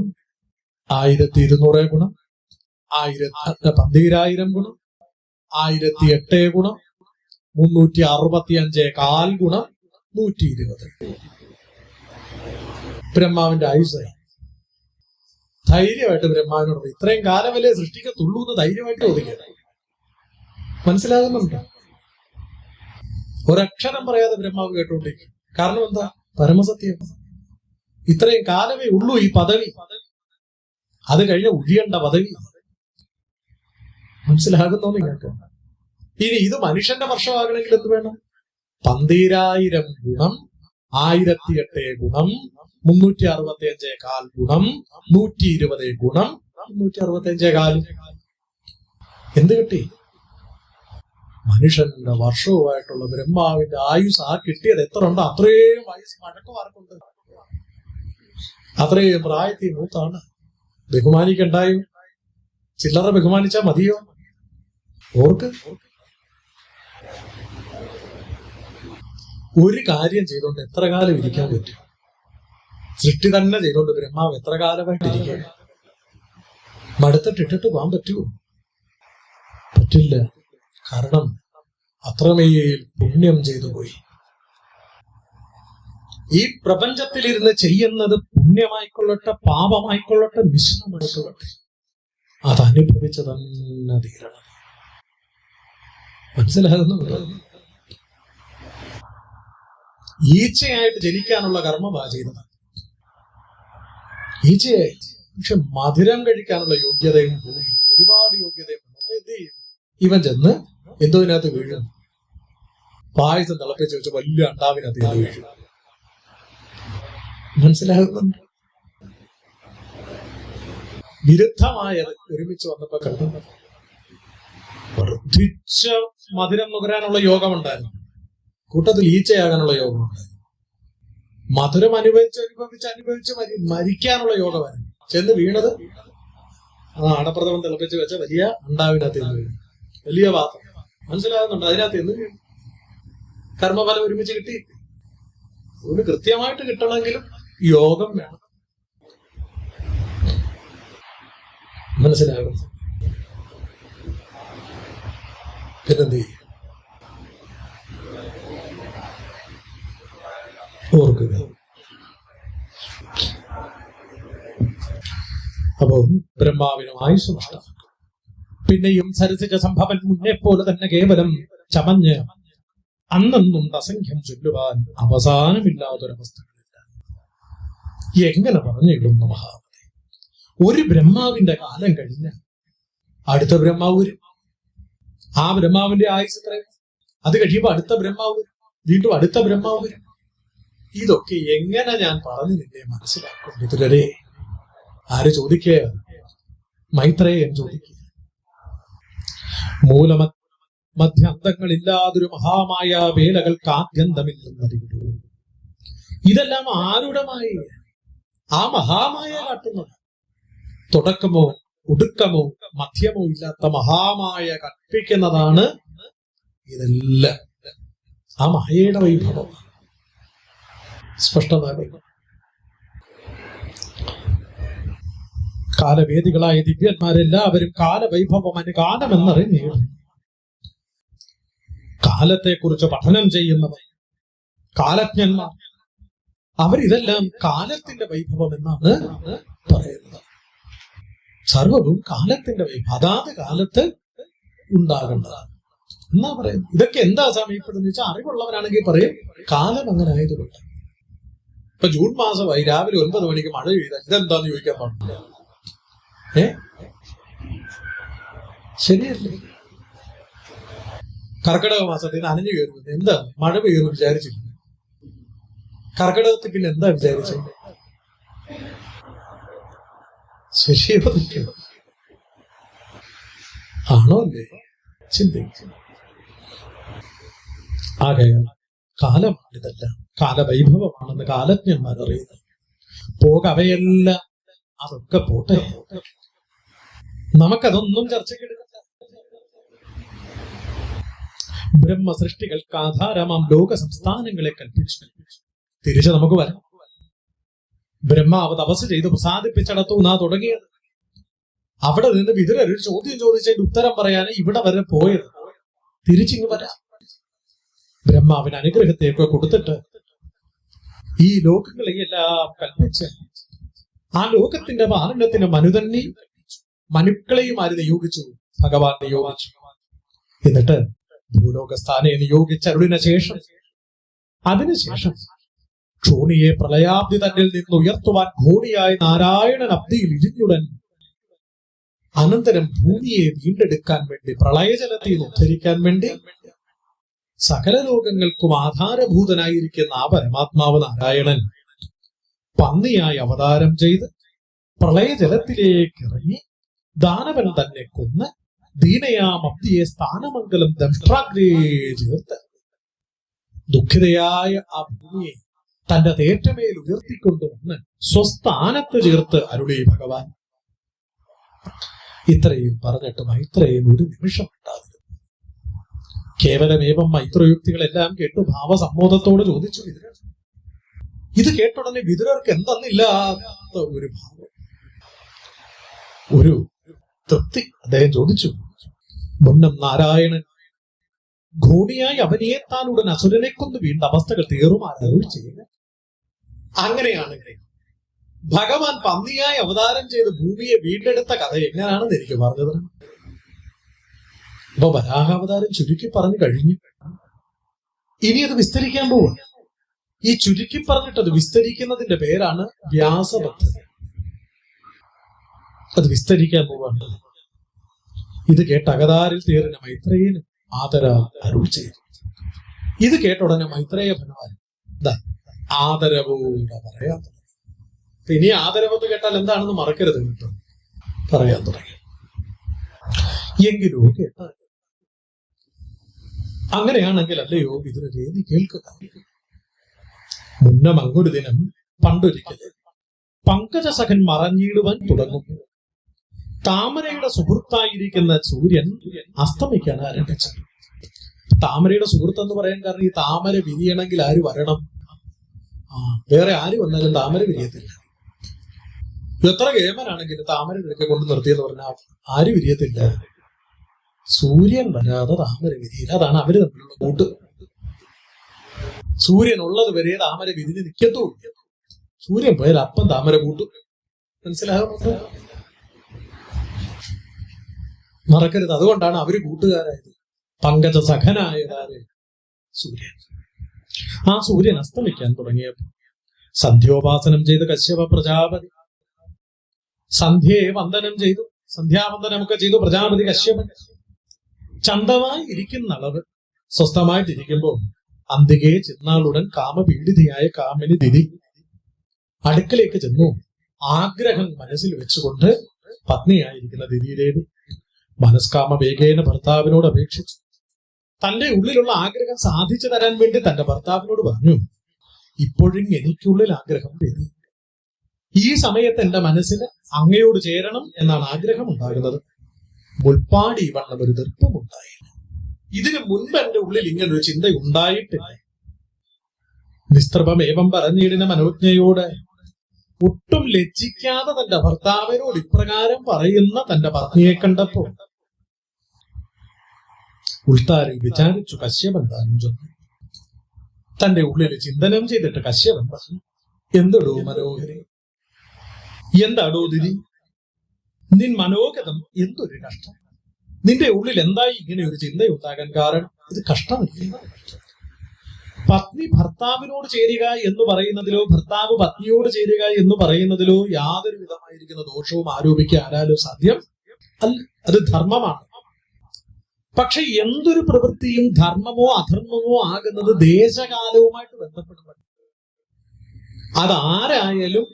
[SPEAKER 1] 1200 ഗുണം 12,000 ഗുണം 1008 ഗുണം 365 കാൽ ഗുണം 120. ബ്രഹ്മാവിന്റെ ആയുസായി. ധൈര്യമായിട്ട് ബ്രഹ്മാവിനോട് ഇത്രയും കാലമല്ലേ സൃഷ്ടിക്കത്തുള്ളൂ എന്ന് ധൈര്യമായിട്ട് ചോദിക്കുക. മനസ്സിലാകുന്നുണ്ട്? ഒരക്ഷരം പറയാതെ ബ്രഹ്മാവ് കേട്ടുകൊണ്ടിരിക്കും. കാരണം എന്താ? പരമസത്യം. ഇത്രയും കാലമേ ഉള്ളൂ ഈ പദവി. അത് കഴിഞ്ഞ ഒഴിയേണ്ട പദവി. മനസ്സിലാകുന്നോ നിങ്ങൾക്ക്? ഇനി ഇത് മനുഷ്യന്റെ വർഷമാകണമെങ്കിൽ എന്ത് വേണം? 12,000 ഗുണം 1008 ഗുണം 365 കാൽ ഗുണം 120 ഗുണം 365 കാലും. എന്ത് കിട്ടി? മനുഷ്യന്റെ വർഷവുമായിട്ടുള്ള ബ്രഹ്മാവിന്റെ ആയുസ് ആ കിട്ടിയത് എത്ര ഉണ്ടോ അത്രയും വയസ്സ് മഴക്കമാർക്കുണ്ട്. അത്രയും പ്രായത്തിൽ മൂത്താണ്. ബഹുമാനിക്കണ്ടായോ? ചില്ലറ ബഹുമാനിച്ചാ മതിയോ? ഓർക്ക് ഒരു കാര്യം ചെയ്തോണ്ട് എത്ര കാലം ഇരിക്കാൻ പറ്റും? സൃഷ്ടി തന്നെ ചെയ്തോണ്ട് ബ്രഹ്മാവ് എത്ര കാലമായിട്ടിരിക്കുക? മടുത്തിട്ടിട്ട് പോകാൻ പറ്റുമോ? പറ്റില്ല. കാരണം അത്രമേൽ പുണ്യം ചെയ്തു പോയി. ഈ പ്രപഞ്ചത്തിലിരുന്ന് ചെയ്യുന്നത് പുണ്യമായിക്കൊള്ളട്ടെ പാപമായിക്കൊള്ളട്ടെ മിശ്രമായിക്കൊള്ളട്ടെ അതനുഭവിച്ച് തന്നെ തീരണം. മനസ്സിലാകുന്നുണ്ടോ? ഈച്ചയായിട്ട് ജനിക്കാനുള്ള കർമ്മമാ ചെയ്തത്. ഈച്ചയായി. പക്ഷെ മധുരം കഴിക്കാനുള്ള യോഗ്യതയും കൂടി, ഒരുപാട് യോഗ്യതയും. എന്ത് ചെയ്യും? ഇവൻ ചെന്ന് എന്തോ ഇതിനകത്ത് വീഴും. പായസം തിളപ്പിച്ച് വെച്ച് വലിയ അണ്ടാവിനകത്ത് ഇത് വീഴും. മനസ്സിലാകുന്നുണ്ട്? വിരുദ്ധമായത് ഒരുമിച്ച് വന്നപ്പോ കണ്ടു. വർദ്ധിച്ച മധുരം നുകരാനുള്ള യോഗമുണ്ടായിരുന്നു. കൂട്ടത്തിൽ ഈച്ചയാകാനുള്ള യോഗമുണ്ടായിരുന്നു. മധുരം അനുഭവിച്ച് മരിക്കാനുള്ള യോഗമായിരുന്നു. ചെന്ന് വീണത് അടപ്രഥമൻ തിളപ്പിച്ച് വെച്ച വലിയ അണ്ടാവിനകത്ത് നിന്ന് വീണു. വലിയ പാത്രം. മനസ്സിലാകുന്നുണ്ട്? അതിനകത്ത് നിന്ന് വീണു. കർമ്മഫലം ഒരുമിച്ച് കിട്ടി. അതുകൊണ്ട് കൃത്യമായിട്ട് കിട്ടണമെങ്കിലും യോഗം വേണം. മനസ്സിലാകും? പിന്നെന്ത് ചെയ്യും? ഓർക്കുക. അപ്പോ ബ്രഹ്മാവിനും ആയുസ് നഷ്ടമാക്കും. പിന്നെയും സരസിക സംഭവൻ മുന്നേ പോലെ തന്നെ കേവലം ചമഞ്ഞ് അന്നുണ്ട് അസംഖ്യം ചൊല്ലുവാൻ അവസാനമില്ലാത്തൊരവസ്ഥകളില്ല. എങ്ങനെ പറഞ്ഞിടുന്നു മഹാമതി? ഒരു ബ്രഹ്മാവിന്റെ കാലം കഴിഞ്ഞ അടുത്ത ബ്രഹ്മാവ് വരും. ആ ബ്രഹ്മാവിന്റെ ആയുസ് എത്രയും അത് കഴിയുമ്പോ അടുത്ത ബ്രഹ്മാവ് വരും. വീണ്ടും അടുത്ത ബ്രഹ്മാവ് വരും. ഇതൊക്കെ എങ്ങനെ ഞാൻ പറഞ്ഞു നിന്നെ മനസ്സിലാക്കും? മിത്രരെ, ആര് ചോദിക്കുക? മൈത്രേയൻ ചോദിക്കുക. മൂലമ മധ്യാന്തങ്ങളില്ലാതൊരു മഹാമായ വേലകൾക്ക് ആദ്യന്തമില്ലെന്നറിവിടൂ. ഇതെല്ലാം ആരുടെ മായ? ആ മഹാമായ കാട്ടുന്നത്. തുടക്കമോ ഒടുക്കമോ മധ്യമോ ഇല്ലാത്ത മഹാമായ കൽപ്പിക്കുന്നതാണ് ഇതെല്ലാം. ആ മായയുടെ വൈഭവം സ്പഷ്ടമായി. കാലവേദികളായ ദിവ്യന്മാരെല്ലാവരും കാലവൈഭവം അനുകാലമെന്നറിഞ്ഞു. കാലത്തെക്കുറിച്ച് പഠനം ചെയ്യുന്നവർ, കാലജ്ഞന്മാർ, അവരിതെല്ലാം കാലത്തിന്റെ വൈഭവം എന്നാണ് പറയുന്നത്. സർവവും കാലത്തിന്റെ വൈഭവം, അതാത് കാലത്ത് ഉണ്ടാകേണ്ടതാണ് എന്നാ പറയുന്നത്. ഇതൊക്കെ എന്താ സമയപ്പെടുന്ന വെച്ചാൽ അറിവുള്ളവനാണെങ്കിൽ പറയും കാലം അങ്ങനെ ആയതുകൊണ്ട്. ഇപ്പൊ ജൂൺ മാസമായി, രാവിലെ 9 മണിക്ക് മഴ പെയ്താൽ ഇതെന്താന്ന് ചോദിക്കാൻ പാടില്ല. ശരിയല്ലേ? കർക്കിടക മാസത്തിൽ നനഞ്ഞു കയറുന്നത് എന്താ? മഴ പെയ്യുമെന്ന് വിചാരിച്ചില്ല. കർക്കിടകത്തിൽ പിന്നെ എന്താ വിചാരിച്ചത്? ശരിയോ ആണോ അല്ലേ? ചിന്തിക്കും. ആകയാൽ കാലമാണിതെല്ലാം, കാലവൈഭവമാണെന്ന് കാലജ്ഞന്മാർ അറിയുന്നത്. പോകവയെല്ലാം അതൊക്കെ പോട്ടെ, നമുക്കതൊന്നും ചർച്ചയ്ക്കെടുക്കണ്ട. ബ്രഹ്മസൃഷ്ടികൾക്ക് ആധാരമാം ലോക സംസ്ഥാനങ്ങളെ കൽപ്പിച്ചു. തിരിച്ച് നമുക്ക് വരാം. ബ്രഹ്മാവ് തപസ് ചെയ്ത് പ്രസാദിപ്പിച്ചിടത്തു നിന്നാ തുടങ്ങിയത്. അവിടെ നിന്ന് വിതുരർ ഒരു ചോദ്യം ചോദിച്ചതിന്റെ ഉത്തരം പറയാൻ ഇവിടെ വരെ പോയത്. തിരിച്ചിങ്ങ് വരാം. ബ്രഹ്മാവിന് അനുഗ്രഹത്തെയൊക്കെ കൊടുത്തിട്ട് ഈ ലോകങ്ങളെയെല്ലാം കൽപ്പിച്ച് ആ ലോകത്തിന്റെ പാലനത്തിന് മനുക്കളെയും ആര് നിയോഗിച്ചു? ഭഗവാൻ നിയോഗിച്ചു. എന്നിട്ട് ഭൂലോകസ്ഥാനെ നിയോഗിച്ചരുളിന ശേഷം അതിനുശേഷം ക്ഷോണിയെ പ്രളയാബ്ദി തന്നിൽ നിന്ന് ഉയർത്തുവാൻ ഘോണിയായി നാരായണൻ അബ്ദിയിൽ ഇരിഞ്ഞുടൻ അനന്തരം ഭൂമിയെ വീണ്ടെടുക്കാൻ വേണ്ടി, പ്രളയജലത്തിൽ ഉദ്ധരിക്കാൻ വേണ്ടി സകല ലോകങ്ങൾക്കും ആധാരഭൂതനായിരിക്കുന്ന ആ പരമാത്മാവ് നാരായണൻ പന്നിയായി അവതാരം ചെയ്ത് പ്രളയജലത്തിലേക്ക് ഇറങ്ങി ദാനവൻ തന്നെ കൊന്ന് ദീനയാം അബ്ദിയെ സ്ഥാനമംഗലം ദംഷ്ട്രാഗ്രേ ചേർത്ത് ദുഃഖിതയായ ആ ഭൂമിയെ തന്റെ തേറ്റമേൽ ഉയർത്തിക്കൊണ്ടുവന്ന് സ്വസ്ഥാനത്ത് ചേർത്ത് അരുളി ഭഗവാൻ. ഇത്രയും പറഞ്ഞിട്ട് മൈത്രേയൻ ഒരു നിമിഷം ഉണ്ടാകുന്നു. കേവലമേവം മൈത്രയുക്തികളെല്ലാം കേട്ടു ഭാവസമ്മോദത്തോട് ചോദിച്ചു വിതുരർ. ഇത് കേട്ടുടനെ വിതുരർക്ക് എന്തെന്നില്ലാത്ത ഒരു ഭാവം, ഒരു തൃപ്തി. അദ്ദേഹം ചോദിച്ചു, മുന്നം നാരായണൻ ഘോണിയായി അവനെത്താൻ ഉടൻ അസുരനെ കൊന്ന് വീണ്ട അവസ്ഥകൾ തീറുമാനരുൾ ചെയ്യുക. അങ്ങനെയാണെങ്കിൽ ഭഗവാൻ പന്നിയായി അവതാരം ചെയ്ത് ഭൂമിയെ വീണ്ടെടുത്ത കഥ എങ്ങനെയാണെന്ന് എനിക്ക് പറഞ്ഞത്. ഇപ്പൊ വരാഹാവതാരം ചുരുക്കി പറഞ്ഞു കഴിഞ്ഞു. ഇനി അത് വിസ്തരിക്കാൻ പോവുക. ഈ ചുരുക്കി പറഞ്ഞിട്ടത് വിസ്തരിക്കുന്നതിന്റെ പേരാണ് വ്യാസപദ്ധതി. അത് വിസ്തരിക്കാൻ പോവാണ്. ഇത് കേട്ട അകതാരിൽ തീർന്ന മൈത്രേയന് ആദരാ അരുൾ ചെയ്തു. ഇത് കേട്ട ഉടനെ മൈത്രേയ ഭഗവാൻ ആദരവോടെ പറയാൻ തുടങ്ങി. ഇനി ആദരവെന്ന് കേട്ടാൽ എന്താണെന്ന് മറക്കരുത് കേട്ടോ, പറയാൻ തുടങ്ങി. എങ്കിലോ കേട്ടാൽ അങ്ങനെയാണെങ്കിൽ അല്ലയോ വിതുരരെ നീ കേൾക്കുക. മുന്നം അങ്ങൊരു ദിനം പണ്ടൊരിക്കല് പങ്കജസഖൻ മറഞ്ഞിടുവാൻ തുടങ്ങുമ്പോൾ താമരയുടെ സുഹൃത്തായിരിക്കുന്ന സൂര്യൻ അസ്തമിക്കാൻ ആരംഭിച്ചു. താമരയുടെ സുഹൃത്ത് എന്ന് പറയാൻ കാരണം ഈ താമര വിരിയണമെങ്കിൽ ആര് വരണം? വേറെ ആര് വന്നാലും താമര വിരിയത്തില്ല. എത്ര കേമനാണെങ്കിലും താമര ഇടയ്ക്ക് കൊണ്ട് നിർത്തിയെന്ന് പറഞ്ഞാൽ ആര് വിരിയത്തില്ല? സൂര്യൻ വരാതെ താമര വിരിയില്ല. അതാണ് അവര് തമ്മിലുള്ള കൂട്ട്. സൂര്യൻ ഉള്ളത് വരെ താമര വിരിഞ്ഞ് നിൽക്കത്തുമില്ല. സൂര്യൻ പോയാൽ അപ്പം താമര കൂട്ടും. മനസ്സിലാകുന്നുണ്ട്? മറക്കരുത്. അതുകൊണ്ടാണ് അവര് കൂട്ടുകാരായത്. പങ്കജ സഖനായതാര്? സൂര്യൻ. ആ സൂര്യൻ അസ്തമിക്കാൻ തുടങ്ങിയപ്പോൾ സന്ധ്യോപാസനം ചെയ്ത് കശ്യപ പ്രജാപതി സന്ധ്യയെ വന്ദനം ചെയ്തു. സന്ധ്യാവന്ദനമൊക്കെ ചെയ്തു പ്രജാപതി കശ്യപൻ. ചന്തമായി ഇരിക്കുന്ന അളവ് സ്വസ്ഥമായിട്ടിരിക്കുമ്പോൾ അന്തികയെ ചെന്നാളുടൻ കാമപീഡിതയായ കാമിനി ദിതി അടുക്കലേക്ക് ചെന്നു. ആഗ്രഹം മനസ്സിൽ വെച്ചുകൊണ്ട് പത്നിയായിരിക്കുന്ന ദിതിദേവി മനസ്കാമ വേഗേന ഭർത്താവിനോട് അപേക്ഷിച്ചു. തന്റെ ഉള്ളിലുള്ള ആഗ്രഹം സാധിച്ചു തരാൻ വേണ്ടി തന്റെ ഭർത്താവിനോട് പറഞ്ഞു, ഇപ്പോഴും എനിക്കുള്ളിൽ ആഗ്രഹം വരും. ഈ സമയത്ത് എന്റെ മനസ്സിന് അങ്ങയോട് ചേരണം എന്നാണ് ആഗ്രഹം ഉണ്ടാകുന്നത്. മുൾപ്പാടി വണ്ണം ഒരു ദർപ്പമുണ്ടായില്ല. ഇതിനു മുൻപ് എന്റെ ഉള്ളിൽ ഇങ്ങനൊരു ചിന്ത ഉണ്ടായിട്ടില്ല. നിസ്ത്രഭമേവം പറഞ്ഞിടിന മനോജ്ഞയോട് ഒട്ടും ലജ്ജിക്കാതെ തന്റെ ഭർത്താവിനോട് ഇപ്രകാരം പറയുന്ന തന്റെ പത്നിയെ കണ്ടപ്പോൾ ഉൾത്താരിൽ വിചാരിച്ചു കശ്യപൻ താനും ചൊന്നു. തന്റെ ഉള്ളിൽ ചിന്തനം ചെയ്തിട്ട് കശ്യപൻ പറഞ്ഞു, എന്തടോ മനോഹരി, എന്താടോ ദിതി, നിൻ മനോഗതം എന്തൊരു കഷ്ടം. നിന്റെ ഉള്ളിൽ എന്തായി ഇങ്ങനെ ഒരു ചിന്തയുണ്ടാകാൻ കാരണം? ഇത് കഷ്ടമല്ലേ? പത്നി ഭർത്താവിനോട് ചേരുക എന്ന് പറയുന്നതിലോ ഭർത്താവ് പത്നിയോട് ചേരുക എന്ന് പറയുന്നതിലോ യാതൊരു വിധമായിരിക്കുന്ന ദോഷവും ആരോപിക്കാൻ ആരാലും സാധ്യം അല്ല. അത് ധർമ്മമാണ്. പക്ഷെ എന്തൊരു പ്രവൃത്തിയും ധർമ്മമോ അധർമ്മമോ ആകുന്നത് ദേശകാലവുമായിട്ട് ബന്ധപ്പെടുന്നു. അതാരായാലും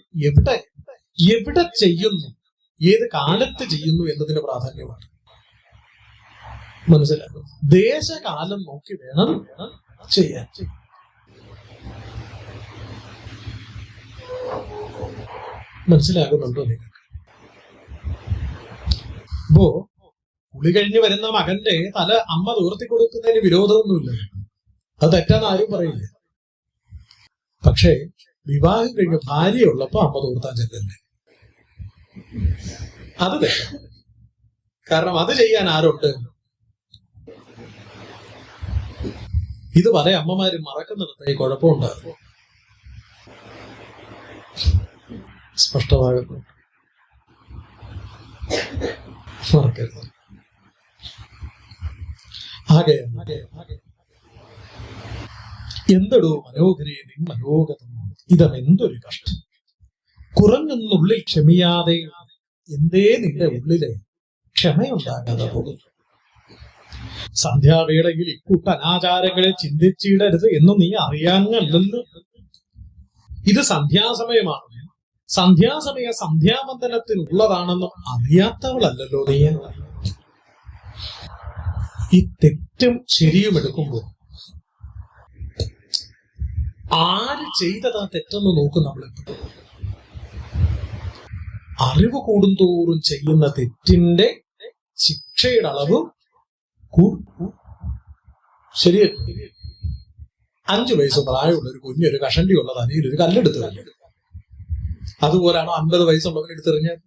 [SPEAKER 1] എവിടെ ചെയ്യുന്നു, ഏത് കാലത്ത് ചെയ്യുന്നു എന്നതിന് പ്രാധാന്യമാണ്. മനസ്സിലാക്കും. ദേശകാലം നോക്കി വേണം ചെയ്യാൻ. മനസ്സിലാകുന്നുണ്ടോ നിങ്ങൾക്ക്? ഇപ്പോ കുളി കഴിഞ്ഞ് വരുന്ന മകന്റെ തല അമ്മ തോർത്തി കൊടുക്കുന്നതിന് വിരോധമൊന്നുമില്ല. അത് തെറ്റാന്ന് ആരും പറയില്ല. പക്ഷേ വിവാഹം കഴിഞ്ഞ് ഭാര്യയുള്ളപ്പോ അമ്മ തോർത്താൻ ചെല്ലല്ലേ, അത് തെറ്റാ. കാരണം അത് ചെയ്യാൻ ആരുണ്ട്? ഇത് പല അമ്മമാരും മറക്കുന്നിടത്ത് ഈ കുഴപ്പമുണ്ടാകും. സ്പഷ്ടമാകുന്നു, മറക്കരുത്. എന്തടോ മനോഹരി നിൻ മനോഗതം, ഇതമെന്തൊരു കഷ്ടം. കുറഞ്ഞൊന്നുള്ളിൽ ക്ഷമിയാതെ എന്തേ നിന്റെ ഉള്ളിലെ ക്ഷമയുണ്ടാകാതെ പോകുന്നു. സന്ധ്യാവേളയിൽ ഇക്കൂട്ട അനാചാരങ്ങളെ ചിന്തിച്ചിടരുത് എന്ന് നീ അറിയാഞ്ഞല്ലോ. ഇത് സന്ധ്യാസമയമാണ്. സന്ധ്യാസമയ സന്ധ്യാവന്ദനത്തിനുള്ളതാണെന്നും അറിയാത്തവളല്ലോ നീ. ഈ തെറ്റും ശരിയും എടുക്കുമ്പോൾ ആര് ചെയ്തതാ തെറ്റെന്ന് നോക്കും നമ്മളെപ്പോഴും. അറിവ് കൂടുന്തോറും ചെയ്യുന്ന തെറ്റിന്റെ ശിക്ഷയുടെ അളവ് കൂടും. ശരിയല്ല? 5 വയസ്സ് പ്രായമുള്ള ഒരു കുഞ്ഞൊരു കഷണ്ടി ഉള്ളത് അതിൽ ഒരു കല്ലെടുത്ത് കഴിഞ്ഞു. അതുപോലാണോ 50 വയസ്സുള്ളവൻ എടുത്തെറിഞ്ഞാൽ?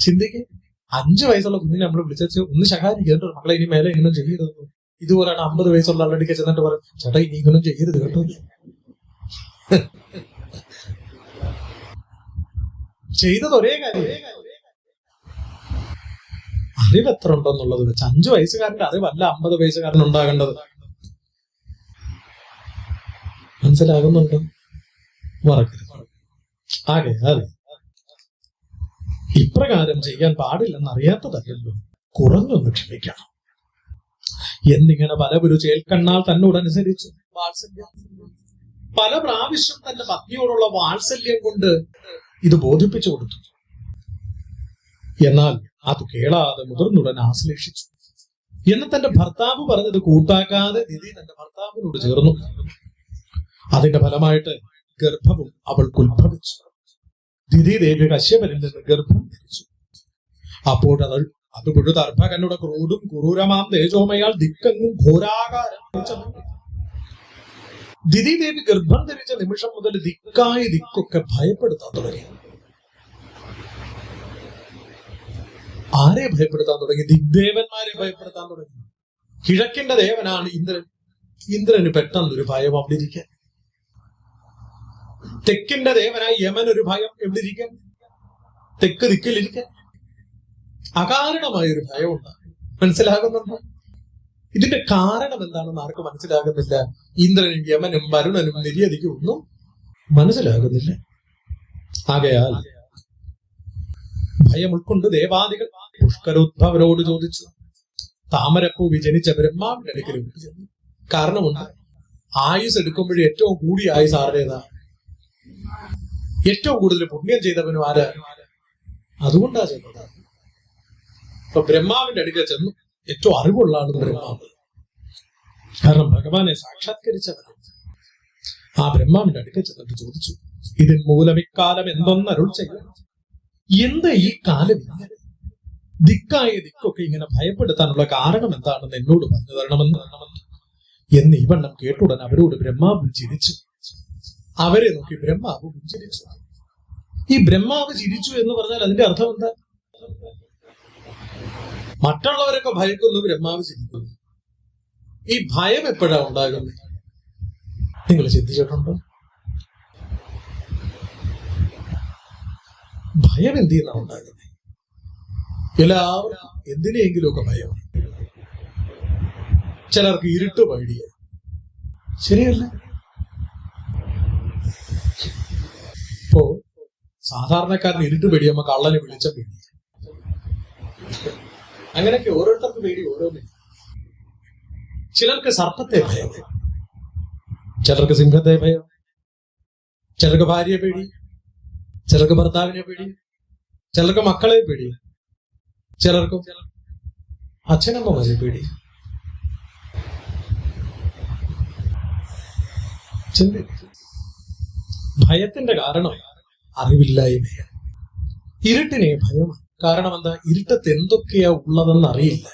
[SPEAKER 1] ചിന്തിക്ക്. 5 വയസ്സുള്ള കുഞ്ഞിനെ നമ്മൾ വിളിച്ചു ഒന്ന് ശകാരിക്കേണ്ട, മക്കളെ ഇനി മേലെ ഇങ്ങനെ ചെയ്യരുത്. ഇതുപോലാണ് 50 വയസ്സുള്ള ആളടിക്ക് ചെന്നിട്ട് പറയും, ചേട്ടാ ഇനി ഇങ്ങനെ ചെയ്യരുത് കേട്ടോ. ചെയ്തത് ഒരേ കാര്യം. അറിവ് എത്ര ഉണ്ടെന്നുള്ളത് വെച്ച് 5 വയസ്സുകാരന്റെ അറിവല്ല 50 വയസ്സുകാരൻ ഉണ്ടാകേണ്ടത്. മനസ്സിലാകുന്നുണ്ടോ? മറക്കരുത്. അതെ, ഇപ്രകാരം ചെയ്യാൻ പാടില്ലെന്ന് അറിയാത്തതല്ലോ, കുറഞ്ഞൊന്ന് ക്ഷമിക്കണം എന്നിങ്ങനെ പലവരും ചേൽക്കണ്ണാൽ തന്നോടനുസരിച്ചു വാത്സല്യം. പല പ്രാവശ്യം തന്റെ പത്നിയോടുള്ള വാത്സല്യം കൊണ്ട് ഇത് ബോധിപ്പിച്ചു കൊടുത്തു. എന്നാൽ അത് കേളാതെ മുതിർന്നുടൻ ആശ്ലേഷിച്ചു. എന്ന് തന്റെ ഭർത്താവ് പറഞ്ഞത് കൂട്ടാക്കാതെ ദിതി തന്റെ ഭർത്താവിനോട് ചേർന്നു. അതിന്റെ ഫലമായിട്ട് ഗർഭവും അവൾക്ക് ഉത്ഭവിച്ചു. ദിതി ദേവി കശ്യപനിൽ നിന്ന് ഗർഭം ധരിച്ചു. അപ്പോൾ അത് പുഴുതർഭകനുടെ ക്രൂരും ക്രൂരമാം തേജോമയാൽ ദിക്കെങ്ങും ഘോരാകാരം. ദിതി ദേവി ഗർഭം ധരിച്ച നിമിഷം മുതൽ ദിക്കൊക്കെ ഭയപ്പെടുത്താൻ തുടങ്ങി. ആരെ ഭയപ്പെടുത്താൻ തുടങ്ങി? ദിഗ്ദേവന്മാരെ ഭയപ്പെടുത്താൻ തുടങ്ങി. കിഴക്കിന്റെ ദേവനാണ് ഇന്ദ്രൻ. ഇന്ദ്രന് പെട്ടെന്നൊരു ഭയം അവിടെ ഇരിക്കാൻ. തെക്കിന്റെ ദേവനായി യമൻ ഒരു ഭയം എവിടെ ഇരിക്കാൻ? തെക്ക് ദിക്കിലിരിക്കാൻ. അകാരണമായൊരു ഭയം ഉണ്ടാകും. മനസ്സിലാകുന്നുണ്ടോ? ഇതിന്റെ കാരണം എന്താണെന്ന് ആർക്കും മനസ്സിലാകുന്നില്ല. ഇന്ദ്രനും യമനും വരുണനും നിര്യതിക്കും ഒന്നും മനസ്സിലാകുന്നില്ല. ആകയാൽ ഭയം ഉൾക്കൊണ്ട് ദേവാദികൾ പുഷ്കരോദ്ഭവരോട് ചോദിച്ചു. താമരപ്പൂ വിജനിച്ച ബ്രഹ്മാവിന്റെ അടുക്കലേക്ക് ചെന്നു. കാരണമുണ്ട്. ആയുസ് എടുക്കുമ്പോഴേ ഏറ്റവും കൂടിയ ആയുസ് ആരുടേതാ? ഏറ്റവും കൂടുതൽ പുണ്യം ചെയ്തവനും ആരാ? അതുകൊണ്ടാ ചെന്നത്. ഇപ്പൊ ബ്രഹ്മാവിന്റെ അടുക്കൽ ചെന്നു. ഏറ്റവും അറിവുള്ള ആളും ബ്രഹ്മാവ്. കാരണം ഭഗവാനെ സാക്ഷാത്കരിച്ചവരാണ്. ആ ബ്രഹ്മാവിന്റെ അടുക്കൽ ചെന്നിട്ട് ചോദിച്ചു, ഇതിൻ മൂലം ഇക്കാലം എന്തൊന്നരുൾ ചെയ്യണം. എന്താ ഈ കാലം ഇങ്ങനെ ദിക്കായ ദിക്കൊക്കെ ഇങ്ങനെ ഭയപ്പെടുത്താനുള്ള കാരണം എന്താണെന്ന് എന്നോട് പറഞ്ഞു തരണമെന്ന് എന്ന് ഈ വണ്ണം കേട്ടുടൻ അവരോട് ബ്രഹ്മാവ് ചിരിച്ചു. അവരെ നോക്കി ബ്രഹ്മാവ് പുഞ്ചിരിച്ചു. ഈ ബ്രഹ്മാവ് ചിരിച്ചു എന്ന് പറഞ്ഞാൽ അതിന്റെ അർത്ഥം എന്താ? മറ്റുള്ളവരൊക്കെ ഭയക്കുന്നു, ബ്രഹ്മാവ് ചിരിക്കുന്നു. ഈ ഭയം എപ്പോഴാ ഉണ്ടാകുന്നത്? നിങ്ങൾ ചിന്തിച്ചിട്ടുണ്ടോ? ഭയം എന്ത് ചെയ്യുന്ന ഉണ്ടാകുന്നത്? എല്ലാവർക്കും എന്തിനെങ്കിലുമൊക്കെ ഭയമാണ്. ചിലർക്ക് ഇരുട്ട് പേടിയ. ശരിയല്ല? ഇപ്പോ സാധാരണക്കാരന് ഇരുട്ട് പേടിയുമ്പോ കള്ളനെ വിളിച്ച പേടി. അങ്ങനെയൊക്കെ ഓരോരുത്തർക്ക് പേടി ഓരോന്നേ. ചിലർക്ക് സർപ്പത്തെ ഭയം, ചിലർക്ക് സിംഹത്തെ ഭയം, ചിലർക്ക് ഭാര്യയെ പേടി, ചിലർക്ക് ഭർത്താവിനെ പേടി, ചിലർക്ക് മക്കളെ പേടി, ചിലർക്കും അച്ഛനമ്മമാരെ പേടി. ഭയത്തിന്റെ കാരണം അറിവില്ലായ്മയാണ്. ഇരുട്ടിനെ ഭയമാണ്. കാരണം എന്താ? ഇരുട്ടത്ത് എന്തൊക്കെയാ ഉള്ളതെന്ന് അറിയില്ല.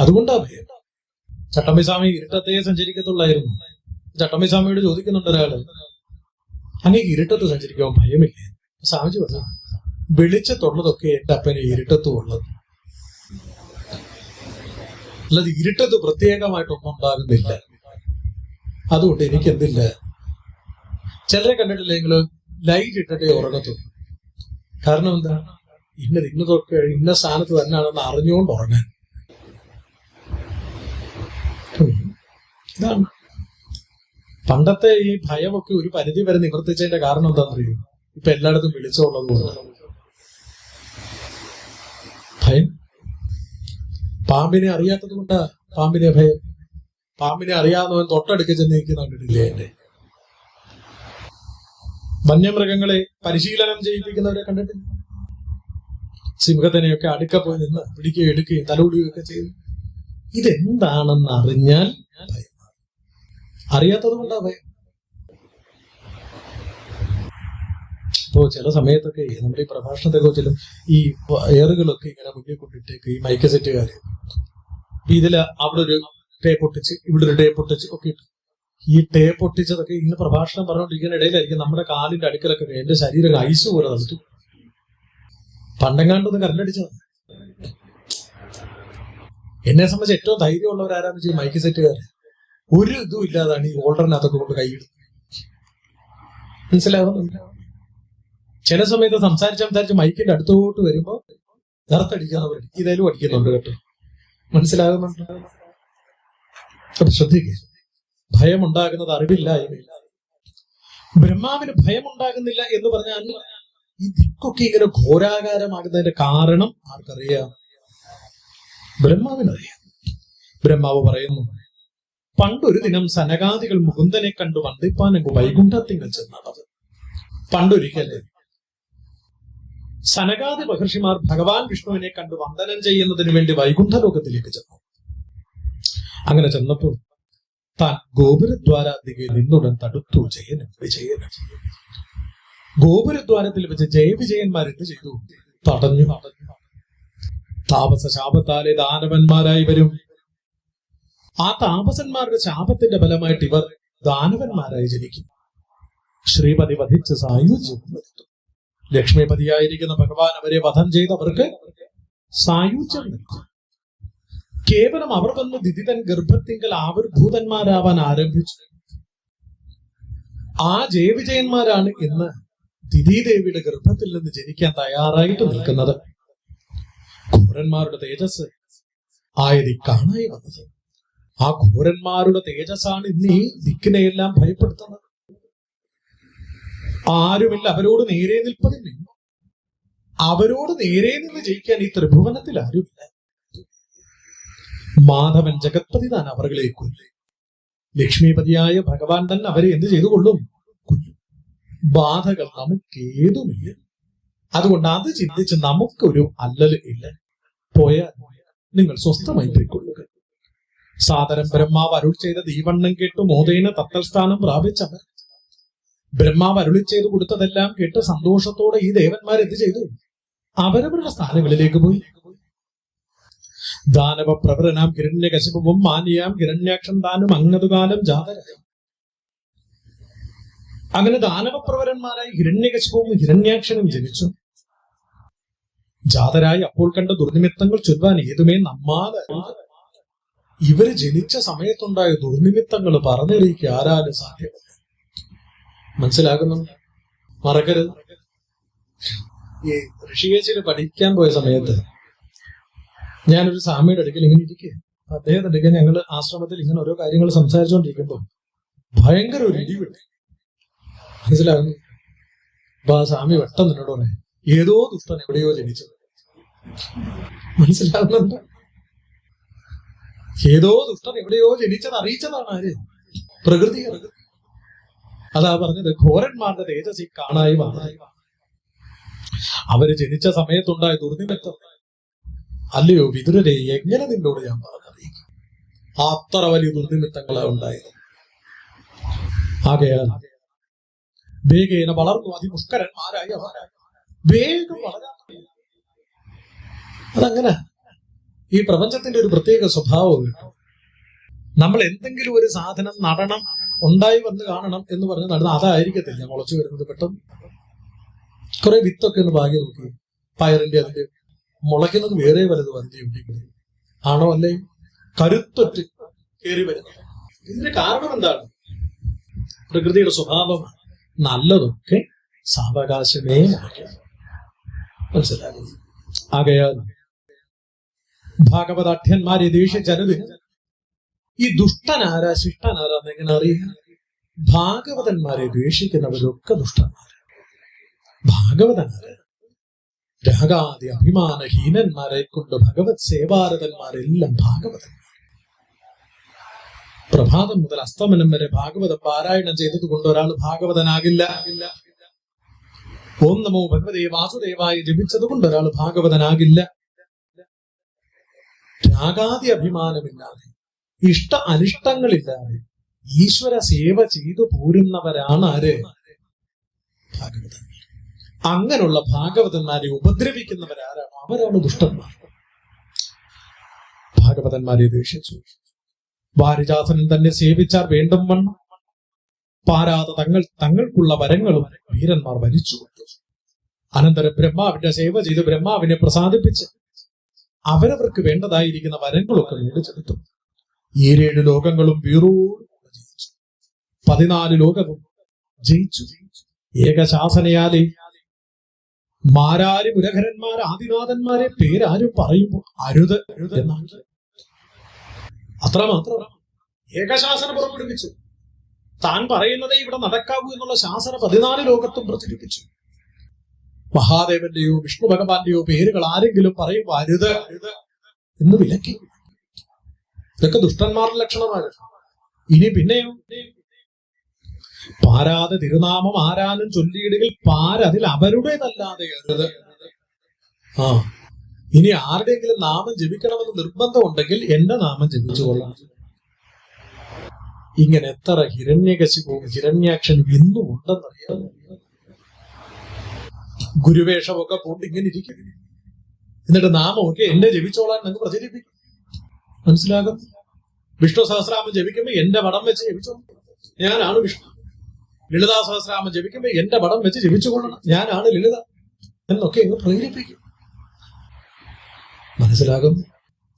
[SPEAKER 1] അതുകൊണ്ടാ ഭയം. ചട്ടമ്പിസ്വാമി ഇരുട്ടത്തെ സഞ്ചരിക്കത്തുള്ളായിരുന്നു. ചട്ടമ്പിസ്വാമിയോട് ചോദിക്കുന്നുണ്ട് ഒരാള്, അങ്ങനെ ഇരുട്ടത്ത് സഞ്ചരിക്കാൻ ഭയമില്ലേ? സ്വാമിജി പറഞ്ഞു, വെളിച്ചത്തുള്ളതൊക്കെ എന്റെ അപ്പനെ ഇരുട്ടത്തും ഉള്ളത്, അല്ലാതെ ഇരുട്ടത്ത് പ്രത്യേകമായിട്ടൊന്നും ഉണ്ടാകുന്നില്ല. അതുകൊണ്ട് എനിക്ക് എന്തില്ല. ചിലരെ കണ്ടിട്ടില്ല നിങ്ങള് ലൈറ്റ് ഇട്ടിട്ടേ ഉറങ്ങത്തുള്ളൂ. കാരണം എന്താ? ഇന്നതൊക്കെ ഇന്ന സ്ഥാനത്ത് തന്നെയാണെന്ന് അറിഞ്ഞുകൊണ്ട് ഉറങ്ങാൻ. ഇതാണ് പണ്ടത്തെ ഈ ഭയമൊക്കെ ഒരു പരിധി വരെ നിവർത്തിച്ചതിന്റെ കാരണം എന്താണെന്നറിയോ? ഇപ്പൊ എല്ലായിടത്തും വെളിച്ചമുള്ളത് കൊണ്ട്. ഭയം പാമ്പിനെ അറിയാത്തത് കൊണ്ടാ പാമ്പിനെ ഭയം. പാമ്പിനെ അറിയാവുന്നവൻ തൊട്ടടുക്ക് ചെന്ന് നിൽക്കുന്ന കണ്ടിട്ടില്ലേ? എന്റെ വന്യമൃഗങ്ങളെ പരിശീലനം ചെയ്യിപ്പിക്കുന്നവരെ കണ്ടിട്ടില്ല? സിംഹത്തിനെയൊക്കെ അടുക്ക പോയി നിന്ന് പിടിക്കുകയും എടുക്കുകയും തലോടുകയൊക്കെ ചെയ്തു. ഇതെന്താണെന്ന് അറിഞ്ഞാൽ ഭയം. അറിയാത്തത് കൊണ്ടാ ഭയം. ഇപ്പോ ചില സമയത്തൊക്കെ നമ്മുടെ ഈ പ്രഭാഷണത്തെ കുറിച്ചും ഈ എയറുകളൊക്കെ ഇങ്ങനെ മുന്നിൽ കൊണ്ടിട്ടേക്ക് ഈ മൈക്ക് സെറ്റുകാര് ഇതില് അവിടെ ഒരു ടേപ്പ് ഒട്ടിച്ച് ഇവിടെ ഒരു ടേപ്പ് ഒട്ടിച്ച് ഒക്കെ ഇട്ടു. ഈ ടേപ്പ് ഒട്ടിച്ചതൊക്കെ ഇന്ന് പ്രഭാഷണം പറഞ്ഞുകൊണ്ടിരിക്കുന്ന ഇടയിലായിരിക്കും നമ്മുടെ കാലിന്റെ അടുക്കലൊക്കെ എന്റെ ശരീരം ഐസ് പോലെ തളിച്ചു. പണ്ടെങ്ങാണ്ടൊന്ന് കരണ്ടടിച്ചതാണ്. എന്നെ സംബന്ധിച്ച് ഏറ്റവും ധൈര്യമുള്ളവരാരാന്ന് വെച്ചാൽ മൈക്ക് സെറ്റുകാര്. ഒരു ഇതും ഇല്ലാതാണ് ഈ ഹോൾഡറിനകത്തൊക്കെ കൊണ്ട് കൈയിടും. മനസ്സിലാവുന്നില്ല? ചില സമയത്ത് സംസാരിച്ച് മൈക്കിന്റെ അടുത്തോട്ട് വരുമ്പോ നിറത്തടിക്കുന്നവർ ഇതേലും അടിക്കുന്നുണ്ട് കേട്ടോ. മനസ്സിലാകുന്നുണ്ട്? അപ്പൊ ശ്രദ്ധിക്കുക, ഭയമുണ്ടാകുന്നത് അറിവില്ലായ്മയില്ല. ബ്രഹ്മാവിന് ഭയമുണ്ടാകുന്നില്ല എന്ന് പറഞ്ഞാൽ ഈ ദിക്കൊക്കെ ഇങ്ങനെ ഘോരാകാരമാകുന്നതിന്റെ കാരണം ആർക്കറിയാം? ബ്രഹ്മാവിനറിയാം. ബ്രഹ്മാവ് പറയുന്നു, പണ്ടൊരു ദിനം സനകാദികൾ മുകുന്ദനെ കണ്ടു വന്ദിപ്പാനെങ്കു വൈകുണ്ഠത്തിങ്കൽ ചെന്നത്. പണ്ടൊരിക്കല് സനകാദി മഹർഷിമാർ ഭഗവാൻ വിഷ്ണുവിനെ കണ്ടു വന്ദനം ചെയ്യുന്നതിന് വേണ്ടി വൈകുണ്ഠ ലോകത്തിലേക്ക് ചെന്നു. അങ്ങനെ ചെന്നപ്പോൾ താൻ ഗോപുരദ്വാരാധികെ നിന്നുടൻ തടുത്തു ജയനും വിജയനും. ഗോപുരദ്വാരത്തിൽ വെച്ച് ജയവിജയന്മാരെന്ത് ചെയ്തു? തടഞ്ഞു. താപസ ശാപത്താലെ ദാനവന്മാരായി വരും. ആ താപസന്മാരുടെ ശാപത്തിന്റെ ഫലമായിട്ട് ഇവർ ദാനവന്മാരായി ജനിക്കും. ശ്രീപതി വധിച്ച് സായുജ്യം നൽകും. ലക്ഷ്മിപതിയായിരിക്കുന്ന ഭഗവാൻ അവരെ വധം ചെയ്ത് അവർക്ക് സായുജ്യം നൽകും. കേവലം അവർ വന്ന് ദിതിതൻ ഗർഭത്തിങ്കൽ ആവിർഭൂതന്മാരാവാൻ ആരംഭിച്ചു. ആ ജയവിജയന്മാരാണ് ഇന്ന് ദിതിദേവിയുടെ ഗർഭത്തിൽ നിന്ന് ജനിക്കാൻ തയ്യാറായിട്ട് നിൽക്കുന്നത്. ഘോരന്മാരുടെ തേജസ് ആയതി കാണായി വന്നത്. ആ ഘോരന്മാരുടെ തേജസ്സാണ് ഇന്ന് ഈ ദിക്കിനെയെല്ലാം ഭയപ്പെടുത്തുന്നത്. ആരുമില്ല അവരോട് നേരെ നിൽപ്പതിന്. അവരോട് നേരെ നിന്ന് ജയിക്കാൻ ഈ ത്രിഭുവനത്തിൽ ആരുമില്ല. മാധവൻ ജഗത്പതി താൻ അവരുടെ കൊല്ലും. ലക്ഷ്മിപതിയായ ഭഗവാൻ തന്നെ അവരെ എന്ത് ചെയ്തു കൊള്ളും? കൊല്ലും. ബാധകൾ നമുക്കേതുമില്ല. അതുകൊണ്ട് അത് ചിന്തിച്ച് നമുക്കൊരു അല്ലൽ ഇല്ല. പോയാൽ നിങ്ങൾ സ്വസ്ഥമായി പോയിക്കൊള്ളുക. സാദരം ബ്രഹ്മാവ് അരുൾ ചെയ്ത ദീവണ്ണം കേട്ടു മോദേന തത്തൽസ്ഥാനം പ്രാപിച്ചവർ. ബ്രഹ്മാവ് അരുളി ചെയ്ത് കൊടുത്തതെല്ലാം കേട്ട് സന്തോഷത്തോടെ ഈ ദേവന്മാർ എന്ത് ചെയ്തു? അവരവരുടെ സ്ഥാനങ്ങളിലേക്ക് പോയി. ദാനവ പ്രവരനാം ഹിരണ്യകശിപുവും മാനിയാം ഹിരണ്യാക്ഷൻ താനും അങ്ങതുകാലം ജാതരായി. അങ്ങനെ ദാനവപ്രവരന്മാരായി ഹിരണ്യകശിപവും ഹിരണ്യാക്ഷനും ജനിച്ചു. ജാതരായി അപ്പോൾ കണ്ട ദുർനിമിത്തങ്ങൾ ചൊല്ലുവാൻ ഏതുമേ നമ്മാൽ ഇവര് ജനിച്ച സമയത്തുണ്ടായ ദുർനിമിത്തങ്ങൾ പറഞ്ഞറിയിക്കുക ആരാലും സാധ്യമല്ല. മനസ്സിലാകുന്നുണ്ട്? മറക്കരുത്. ഈ ഋഷികേശില് പഠിക്കാൻ പോയ സമയത്ത് ഞാനൊരു സ്വാമിയുടെ അടുക്കൽ ഇങ്ങനെ ഇരിക്കുക. അദ്ദേഹത്തിന്റെ അടുക്കൽ ഞങ്ങൾ ആശ്രമത്തിൽ ഇങ്ങനെ ഓരോ കാര്യങ്ങൾ സംസാരിച്ചുകൊണ്ടിരിക്കുമ്പോൾ ഭയങ്കര ഒരു ഇടിവിട്ട്. മനസ്സിലാകുന്നു? അപ്പൊ ആ സ്വാമി പെട്ടെന്ന് എന്നോട് പറയാം, ഏതോ ദുഷ്ടൻ എവിടെയോ ജനിച്ചത്. മനസ്സിലാകുന്നുണ്ട്? ഏതോ ദുഷ്ടൻ എവിടെയോ ജനിച്ചത് അറിയിച്ചതാണ് ആര്? പ്രകൃതി. അതാ പറഞ്ഞത്, ഘോരന്മാരുടെ തേജസ്സി കാണായി വന്നായി. അവര് ജനിച്ച സമയത്തുണ്ടായ ദുർനിമിത്തം അല്ലയോ വിതുരരെ, എങ്ങനെ നിന്നോട് ഞാൻ പറഞ്ഞറിയിക്കും? അത്ര വലിയ ദുർനിമിത്തങ്ങളാ ഉണ്ടായത്. ആകയാൽ വേഗേന വളർന്നു അതിമുഷ്കരന്മാരായി അവർ വേഗം വളരാൻ. അതങ്ങനെ ഈ പ്രപഞ്ചത്തിന്റെ ഒരു പ്രത്യേക സ്വഭാവം കിട്ടും. നമ്മൾ എന്തെങ്കിലും ഒരു സാധനം നടണം, ഉണ്ടായി വന്ന് കാണണം എന്ന് പറഞ്ഞ് നടന്ന അതായിരിക്കത്തില്ല മുളച്ചു വരുന്നത്. പെട്ടെന്ന് കുറെ വിത്തൊക്കെ ഒന്ന് ഭാഗ്യം നോക്കി, പയറിന്റെ അതിന്റെ മുളയ്ക്കുന്നത് വേറെ വലുത് അതിന്റെ ഒട്ടിക്കുന്നത് ആണോ അല്ലേ? കരുത്തൊറ്റ് കയറി വരുന്നത്. ഇതിന്റെ കാരണം എന്താണ്? പ്രകൃതിയുടെ സ്വഭാവമാണ്. നല്ലതൊക്കെ സാവകാശമേ മുളയ്ക്കും. മനസ്സിലാകുന്നു? ആകയാൽ ഭാഗവതാഠ്യന്മാരെ ദേഷ്യജനതിന് ഈ ദുഷ്ടനാരാ ശിഷ്ടനാരാന്ന് എങ്ങനെ അറിയാം? ഭാഗവതന്മാരെ ദ്വേഷിക്കുന്നവരൊക്കെ ദുഷ്ടന്മാര്. ഭാഗവതനാര്? രാഗാദി അഭിമാനഹീനന്മാരെ കൊണ്ട് ഭഗവത് സേവാരതന്മാരെല്ലാം ഭാഗവതന്മാർ. പ്രഭാതം മുതൽ അസ്തമനം വരെ ഭാഗവതം പാരായണം ചെയ്തത് കൊണ്ട് ഒരാൾ ഭാഗവതനാകില്ല. ഓം നമോ ഭഗവതേ വാസുദേവായ ജപിച്ചത് കൊണ്ട് ഒരാൾ ഭാഗവതനാകില്ല. രാഗാദി അഭിമാനമില്ലാതെ ഇഷ്ട അനിഷ്ടങ്ങളില്ലാതെ ഈശ്വര സേവ ചെയ്തു പോരുന്നവരാണ് ആര്? ഭാഗവതന്മാർ. അങ്ങനെയുള്ള ഭാഗവതന്മാരെ ഉപദ്രവിക്കുന്നവരാരാണ്? അവരാണ് ദുഷ്ടന്മാർ. ഭാഗവതന്മാരെ ദ്വേഷിച്ചു. വാരിജാസനൻ തന്നെ സേവിച്ചാർ വേണ്ടും വണ്ണം പാരാതെ തങ്ങൾക്കുള്ള വരങ്ങളും വീരന്മാർ വലിച്ചു. അനന്തരം ബ്രഹ്മാവിന്റെ സേവ ചെയ്ത് ബ്രഹ്മാവിനെ പ്രസാദിപ്പിച്ച് അവരവർക്ക് വേണ്ടതായിരിക്കുന്ന വരങ്ങളൊക്കെ മേടിച്ചെടുത്തു. 7 ലോകങ്ങളും വീറോട് ജയിച്ചു. 14 ലോകവും ജയിച്ചു. ഏകശാസനയാലെ മാരാരി മുരഹരന്മാർ ആദിനാഥന്മാരെ പേരാരും പറയുമ്പോൾ അരുത് എന്നാണ്. അത്രമാത്രം ഏകശാസനം പുറപ്പെടുവിച്ചു. താൻ പറയുന്നതേ ഇവിടെ നടക്കാവൂ എന്നുള്ള ശാസന 14 ലോകത്തും പ്രചരിപ്പിച്ചു. മഹാദേവന്റെയോ വിഷ്ണു ഭഗവാന്റെയോ പേരുകൾ ആരെങ്കിലും പറയുമ്പോൾ അരുത് എന്ന് വിലക്കി. ഇതൊക്കെ ദുഷ്ടന്മാരുടെ ലക്ഷണമാണ്. ഇനി പിന്നെയോ പാരാതെ തിരുനാമം ആരാനും ചൊല്ലിയിടുകിൽ പാരതിൽ അവരുടേതല്ലാതെ അരുത്. ഇനി ആരുടെയെങ്കിലും നാമം ജപിക്കണമെന്ന് നിർബന്ധമുണ്ടെങ്കിൽ എന്റെ നാമം ജപിച്ചു കൊള്ളാം. ഇങ്ങനെ എത്ര ഹിരണ്യകശിപവും ഹിരണ്യാക്ഷനും ഇന്നും ഉണ്ടെന്നറിയാം. ഗുരുവേഷമൊക്കെ പൂണ്ട് ഇങ്ങനെ ഇരിക്കും. എന്നിട്ട് നാമമൊക്കെ എന്നെ ജപിച്ചോളാൻ നിങ്ങൾ പ്രചരിപ്പിക്കും. മനസ്സിലാകും? വിഷ്ണു സഹസ്രാമം ജപിക്കുമ്പോ എന്റെ പടം വെച്ച് ജപിച്ചോ, ഞാനാണ് വിഷ്ണു. ലളിതാ സഹസ്രാമം ജപിക്കുമ്പോ എന്റെ പടം വെച്ച് ജപിച്ചുകൊള്ളണം, ഞാനാണ് ലളിത എന്നൊക്കെ അങ്ങ് പ്രേരിപ്പിക്കും. മനസ്സിലാകും?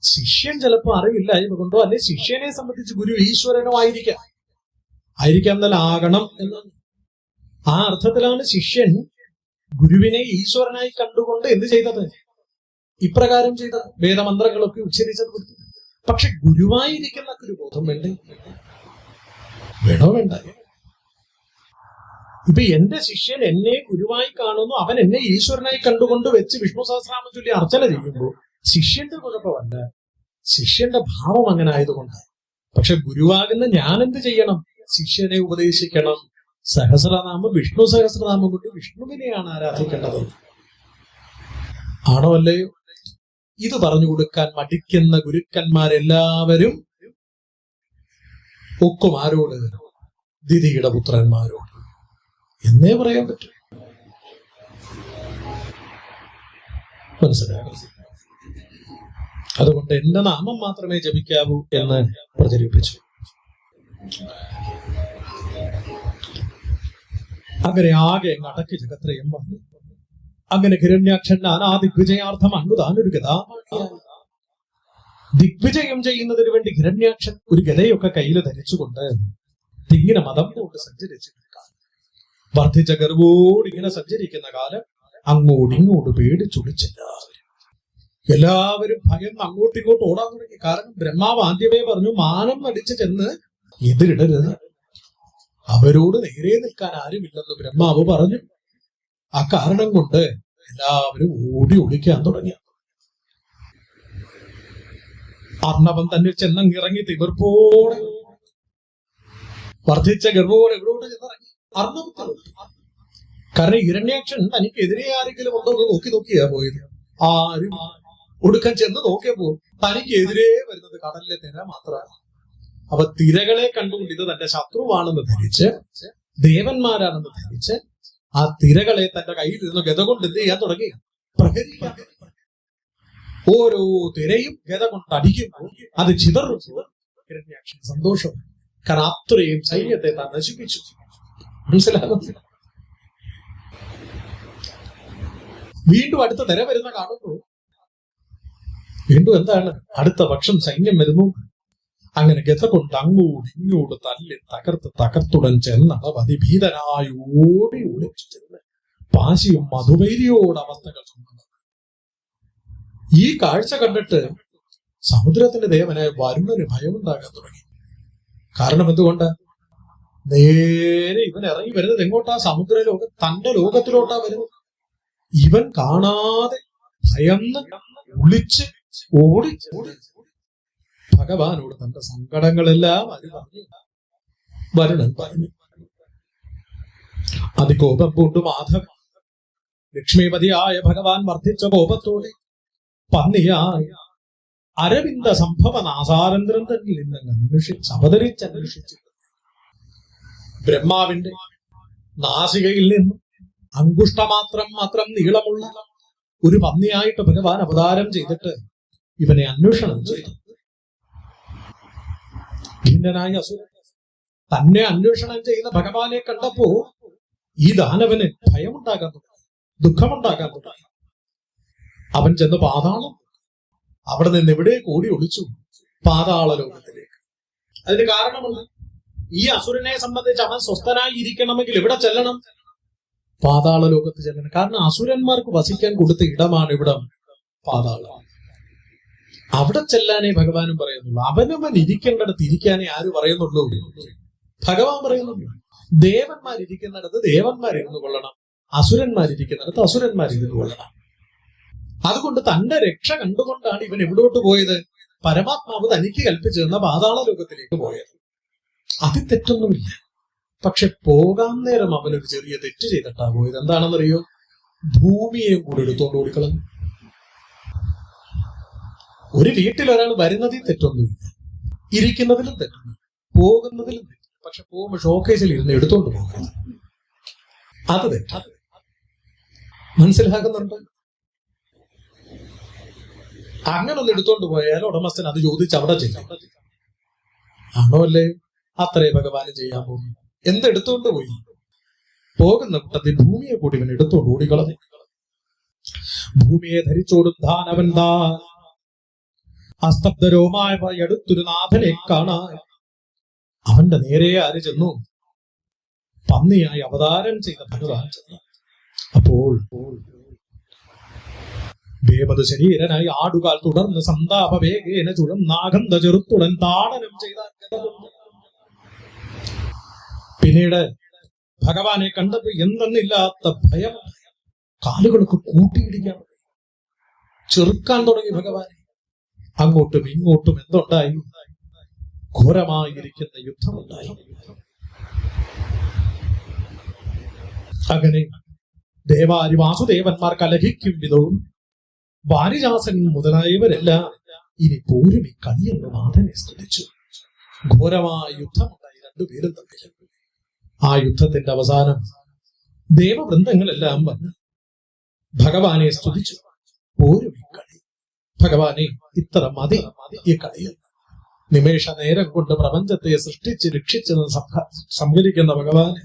[SPEAKER 1] ശിഷ്യൻ ചിലപ്പോ അറിവില്ലായ്മ കൊണ്ടോ അല്ലെ ശിഷ്യനെ സംബന്ധിച്ച് ഗുരു ഈശ്വരനോ ആയിരിക്കാം എന്നല്ല, ആകണം എന്നാണ്. ആ അർത്ഥത്തിലാണ് ശിഷ്യൻ ഗുരുവിനെ ഈശ്വരനായി കണ്ടുകൊണ്ട് എന്ത് ചെയ്തത്? ഇപ്രകാരം ചെയ്ത വേദമന്ത്രങ്ങളൊക്കെ ഉച്ചരിച്ചത്. പക്ഷെ ഗുരുവായിരിക്കുന്ന ഒരു ബോധം വേണ്ടേ? വേണോ വേണ്ട? ഇപ്പൊ എന്റെ ശിഷ്യൻ എന്നെ ഗുരുവായി കാണുന്നു, അവൻ എന്നെ ഈശ്വരനായി കണ്ടുകൊണ്ട് വെച്ച് വിഷ്ണു സഹസ്രനാമം ചൊല്ലി അർച്ചന ചെയ്യുമ്പോൾ ശിഷ്യന്റെ കുഴപ്പമല്ല, ശിഷ്യന്റെ ഭാവം അങ്ങനെ ആയതുകൊണ്ട്. പക്ഷെ ഗുരുവാകുന്ന ഞാൻ എന്ത് ചെയ്യണം? ശിഷ്യനെ ഉപദേശിക്കണം. സഹസ്രനാമം വിഷ്ണു സഹസ്രനാമം കൊണ്ട് വിഷ്ണുവിനെയാണ് ആരാധിക്കേണ്ടത്. ആണോ അല്ലയോ? ഇത് പറഞ്ഞു കൊടുക്കാൻ മടിക്കുന്ന ഗുരുക്കന്മാരെല്ലാവരും ഒക്കും ആരോട്? ദിതിയുടെ പുത്രന്മാരോട് എന്നേ പറയാൻ പറ്റൂ. മനസ്സിലാകും. അതുകൊണ്ട് എന്റെ നാമം മാത്രമേ ജപിക്കാവൂ എന്ന് പ്രചരിപ്പിച്ചു. അങ്ങനെ ആകെ അടക്കി ജഗത്രയം വന്നു. അങ്ങനെ ഹിരണ്യാക്ഷൻ നാനാ ദിഗ്വിജയാർത്ഥം അങ്ങുതാനൊരു ഗതാപാണിയായി. ദിഗ്വിജയം ചെയ്യുന്നതിന് വേണ്ടി ഹിരണ്യാക്ഷൻ ഒരു ഗതയൊക്കെ കയ്യിൽ ധരിച്ചുകൊണ്ട് ഇങ്ങനെ മതം കൊണ്ട് സഞ്ചരിച്ചിരിക്കാം. വർദ്ധിച്ച ഗർവോട് ഇങ്ങനെ സഞ്ചരിക്കുന്ന കാലം അങ്ങോട്ടിങ്ങോട്ട് എല്ലാവരും ഭയം അങ്ങോട്ടിങ്ങോട്ട് ഓടാൻ തുടങ്ങി. കാരണം ബ്രഹ്മാവ് ആദ്യമേ പറഞ്ഞു, മാനം നടിച്ച് ചെന്ന് എതിരിടരുത്, അവരോട് നേരെ നിൽക്കാൻ ആരുമില്ലെന്ന് ബ്രഹ്മാവ് പറഞ്ഞു. ആ കാരണം കൊണ്ട് എല്ലാവരും ഓടി ഒളിക്കാൻ തുടങ്ങി. അർണവൻ തന്നെ ചെന്നങ്ങിറങ്ങി തിമിർപ്പോടെ വർദ്ധിച്ച ഗർഭോടെ എവിടോട്ട് ചെന്നിറങ്ങി അർണവത്തിലോട്ട്. കാരണം ഹിരണ്യാക്ഷൻ തനിക്കെതിരെ ആരെങ്കിലും ഉണ്ടോ എന്ന് നോക്കിയാ പോയത്. ആരും ഒടുക്കം ചെന്ന് നോക്കിയപ്പോ തനിക്കെതിരെ വരുന്നത് കടലിലെ തിര മാത്രമാണ്. അപ്പൊ തിരകളെ കണ്ടുകൊണ്ട് ഇത് തന്റെ ശത്രുവാണെന്ന് ധരിച്ച്, ദേവന്മാരാണെന്ന് ധരിച്ച് ആ തിരകളെ തന്റെ കയ്യിൽ നിന്ന് ഗത കൊണ്ട് എന്ത് ചെയ്യാൻ തുടങ്ങി? പ്രഹരിക്കാൻ. ഓരോ തിരയും ഗത കൊണ്ട് അടിക്കുമ്പോൾ അത് ചിതറുമ്പോൾ ഹിരണ്യാക്ഷൻ സന്തോഷം. കാരണം അത്രയും സൈന്യത്തെ താൻ നശിപ്പിച്ചു. മനസ്സിലാകുന്നില്ല. വീണ്ടും അടുത്ത തിര വരുന്ന കാണുമ്പോൾ വീണ്ടും എന്താണ്? അടുത്ത പക്ഷം സൈന്യം വരുന്നു. അങ്ങനെ ഗത കൊണ്ട് അങ്ങോട്ട് ഇങ്ങോട്ട് തല്ലി തകർത്തുടൻ ചെന്നവ അതിഭീതനായി ഓടി ഒളിച്ചു ചെന്ന് പാശിയും മധുവൈരിയോട് അവസ്ഥകൾ சொன்னത്. ഈ കാഴ്ച കണ്ടിട്ട് സമുദ്രത്തിന്റെ ദേവനായ വരുണന് ഭയമുണ്ടാകാൻ തുടങ്ങി. കാരണം എന്തുകൊണ്ട്? നേരെ ഇവൻ ഇറങ്ങി വരുന്നത് എങ്ങോട്ടാ? സമുദ്ര ലോകം, തന്റെ ലോകത്തിലോട്ടാ വരുന്നത്. ഇവൻ കാണാതെ ഭയന്ന് ഒളിച്ച് ഓടി ഭഗവാനോട് തന്റെ സങ്കടങ്ങളെല്ലാം അത് പറഞ്ഞു. വരുണൻ പറഞ്ഞു. അതികോപം പൂണ്ടു മാധവൻ ലക്ഷ്മീപതിയായ ഭഗവാൻ വർദ്ധിച്ച കോപത്തോടെ പന്നിയായ അരവിന്ദ സംഭവ നാസാരന്ദ്രൻ തന്നിൽ നിന്ന് അവതരിച്ചന്വേഷിച്ചു. ബ്രഹ്മാവിന്റെ നാസികയിൽ നിന്നും അങ്കുഷ്ടമാത്രം നീളമുള്ള ഒരു പന്നിയായിട്ട് ഭഗവാൻ അവതാരം ചെയ്തിട്ട് ഇവനെ അന്വേഷണം ചെയ്തു. ഭിന്നനായ അസുരൻ തന്നെ അന്വേഷണം ചെയ്യുന്ന ഭഗവാനെ കണ്ടപ്പോ ഈ ദാനവന് ഭയമുണ്ടാകാൻ തുടങ്ങി, ദുഃഖമുണ്ടാകാൻ തുടങ്ങി. അവൻ ചെന്ന് പാതാളം, അവിടെ നിന്ന് എവിടെ കൂടി ഒളിച്ചു? പാതാള ലോകത്തിലേക്ക്. അതിന് കാരണമുണ്ട്. ഈ അസുരനെ സംബന്ധിച്ച് അവൻ സ്വസ്ഥനായി ഇരിക്കണമെങ്കിൽ എവിടെ ചെല്ലണം? പാതാള ലോകത്ത് ചെല്ലണം. കാരണം അസുരന്മാർക്ക് വസിക്കാൻ കൊടുത്ത ഇടമാണ് ഇവിടം, പാതാളം. അവിടെ ചെല്ലാനേ ഭഗവാനും പറയുന്നുള്ളൂ. അവനവൻ ഇരിക്കേണ്ടടുത്ത് ഇരിക്കാനേ ആര് പറയുന്നുള്ളൂ? ഭഗവാൻ പറയുന്നുള്ളൂ. ദേവന്മാരിരിക്കുന്നിടത്ത് ദേവന്മാരിരുന്നു കൊള്ളണം, അസുരന്മാരിരിക്കുന്നിടത്ത് അസുരന്മാരിരുന്നു കൊള്ളണം. അതുകൊണ്ട് തന്റെ രക്ഷ കണ്ടുകൊണ്ടാണ് ഇവൻ എവിടോട്ട് പോയത്? പരമാത്മാവ് തനിക്ക് കൽപ്പിച്ചു തന്ന പാതാള ലോകത്തിലേക്ക് പോയത്. അതിൽ തെറ്റൊന്നുമില്ല. പക്ഷെ പോകാൻ നേരം അവനൊരു ചെറിയ തെറ്റ് ചെയ്തിട്ടാ പോയത്. എന്താണെന്നറിയോ? ഭൂമിയെയും കൂടെ എടുത്തോണ്ട് ഓടിക്കളഞ്ഞു. ഒരു വീട്ടിൽ ഒരാൾ വരുന്നതിൽ തെറ്റൊന്നുമില്ല, ഇരിക്കുന്നതിലും തെറ്റൊന്നും, പോകുന്നതിലും തെറ്റ്. പക്ഷെ പോകുമ്പോൾ ഷോക്കേസിൽ ഇരുന്ന് എടുത്തോണ്ട് പോകരുത്, അത് തെറ്റാ. മനസ്സിലാകുന്നുണ്ട്? അങ്ങനെ ഒന്ന് എടുത്തോണ്ട് പോയാൽ ഉടമസ്ഥൻ അത് ചോദിച്ച് അവിടെ ചെല്ലും. ആണോ അല്ലേ? അത്രേ ഭഗവാന് ചെയ്യാൻ പോകും. എന്തെടുത്തോണ്ട് പോയി? പോകുന്ന കൂട്ടത്തിൽ ഭൂമിയെ കൂടി ഇവൻ എടുത്തോണ്ട് ഓടിക്കളഞ്ഞു. ഭൂമിയെ ധരിച്ചോടും ദാനവൻ അസ്തബ്ധരോമായ അടുത്തൊരു നാഥനെ കാണാൻ അവന്റെ നേരെ ആര് ചെന്നു? പന്നിയായി അവതാരം ചെയ്ത ഭഗവാൻ ചെന്നു. അപ്പോൾ വേപത് ശരീരനായി ആടുകാൽ തുടർന്ന് സന്താപവേഗേന ചുഴന്നാഗന്ധ ചെറുത്തുടൻ താടനം ചെയ്ത. പിന്നീട് ഭഗവാനെ കണ്ടത് എന്തെന്നില്ലാത്ത ഭയം, കാലുകളൊക്കെ കൂട്ടിയിടിക്കാൻ ചെറുക്കാൻ തുടങ്ങി ഭഗവാനെ. അങ്ങോട്ടും ഇങ്ങോട്ടും എന്തുണ്ടായി? ഘോരമായിരിക്കുന്ന യുദ്ധമുണ്ടായി. അങ്ങനെ ദേവാരി വാസുദേവന്മാർ കലഹിക്കും വിധവും വാരിജാസൻ മുതലായവരെല്ലാം ഇനി പോരും ഈ കളിയെന്ന് നാഥനെ സ്തുതിച്ചു. ഘോരമായ യുദ്ധമുണ്ടായി രണ്ടുപേരും തമ്മിൽ. ആ യുദ്ധത്തിന്റെ അവസാനം ദേവവൃന്ദങ്ങളെല്ലാം വന്ന് ഭഗവാനെ സ്തുതിച്ചു. പോരും ഈ കളി, ഭഗവാനെ ഇത്ര മതി ഈ കളിയിൽ. നിമേഷ നേരം കൊണ്ട് പ്രപഞ്ചത്തെ സൃഷ്ടിച്ച് രക്ഷിച്ചെന്ന് സംഹരിക്കുന്ന ഭഗവാനെ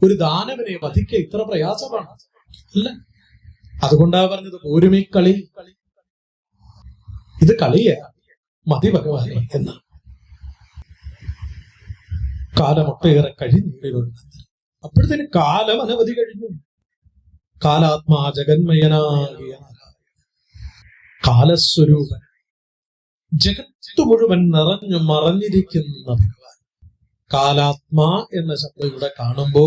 [SPEAKER 1] ഒരു ദാനവനെ വധിക്കുക ഇത്ര പ്രയാസമാണ് അല്ല. അതുകൊണ്ടാ പറഞ്ഞത് പോരും ഈ കളി, ഇത് കളിയാ, മതി ഭഗവാനെ എന്ന്. കാലമൊട്ടേറെ കഴിഞ്ഞിടുന്നുണ്ട്. അപ്പോഴത്തേന് കാലം അനവധി കഴിഞ്ഞു. കാലാത്മാ ജഗന്മയനാകിയ കാലസ്വരൂപൻ, ജഗത്ത് മുഴുവൻ നിറഞ്ഞു മറഞ്ഞിരിക്കുന്ന ഭഗവാൻ. കാലാത്മാ എന്ന ശബ്ദം ഇവിടെ കാണുമ്പോ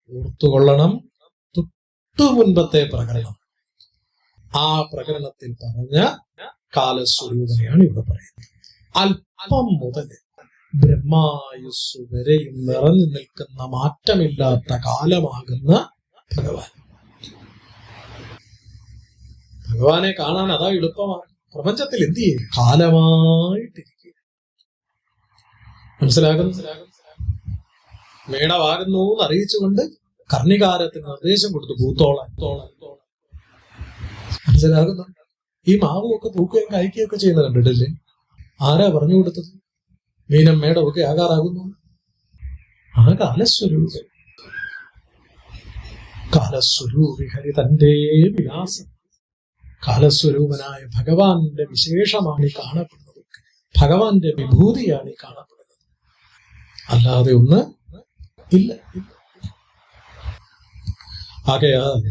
[SPEAKER 1] ഓർത്തുകൊള്ളണം, തൊട്ടു മുൻപത്തെ പ്രകരണം. ആ പ്രകരണത്തിൽ പറഞ്ഞ കാലസ്വരൂപനെയാണ് ഇവിടെ പറയുന്നത്. അല്പം മുതൽ ബ്രഹ്മായുസ് വരെയും നിറഞ്ഞു നിൽക്കുന്ന മാറ്റമില്ലാത്ത കാലമാകുന്ന ഭഗവാൻ. ഭഗവാനെ കാണാൻ അതാ എളുപ്പമാണ്. പ്രപഞ്ചത്തിൽ എന്ത് ചെയ്യും? കാലമായിട്ടിരിക്കുക. മനസ്സിലാകുന്നു? മേടമാകുന്നു എന്ന് അറിയിച്ചുകൊണ്ട് കർണികാരത്തിന് നിർദ്ദേശം കൊടുത്തു, പൂത്തോളാൻ. മനസ്സിലാകുന്നുണ്ട്? ഈ മാവുമൊക്കെ പൂക്കുകയും കായ്ക്കുകയൊക്കെ ചെയ്യുന്നത് കണ്ടിട്ടില്ലേ? ആരാ പറഞ്ഞു കൊടുത്തത്? മീനം മേടമൊക്കെ ആകാറാകുന്നു. ആ കാലസ്വരൂപൻ, കാലസ്വരൂപി ഹരി തന്റെ വിലാസം. കാലസ്വരൂപനായ ഭഗവാന്റെ വിശേഷമാണ് ഈ കാണപ്പെടുന്നത്, ഭഗവാന്റെ വിഭൂതിയാണ് ഈ കാണപ്പെടുന്നത്. അല്ലാതെ ഒന്ന് ഇല്ല. ആകയാൽ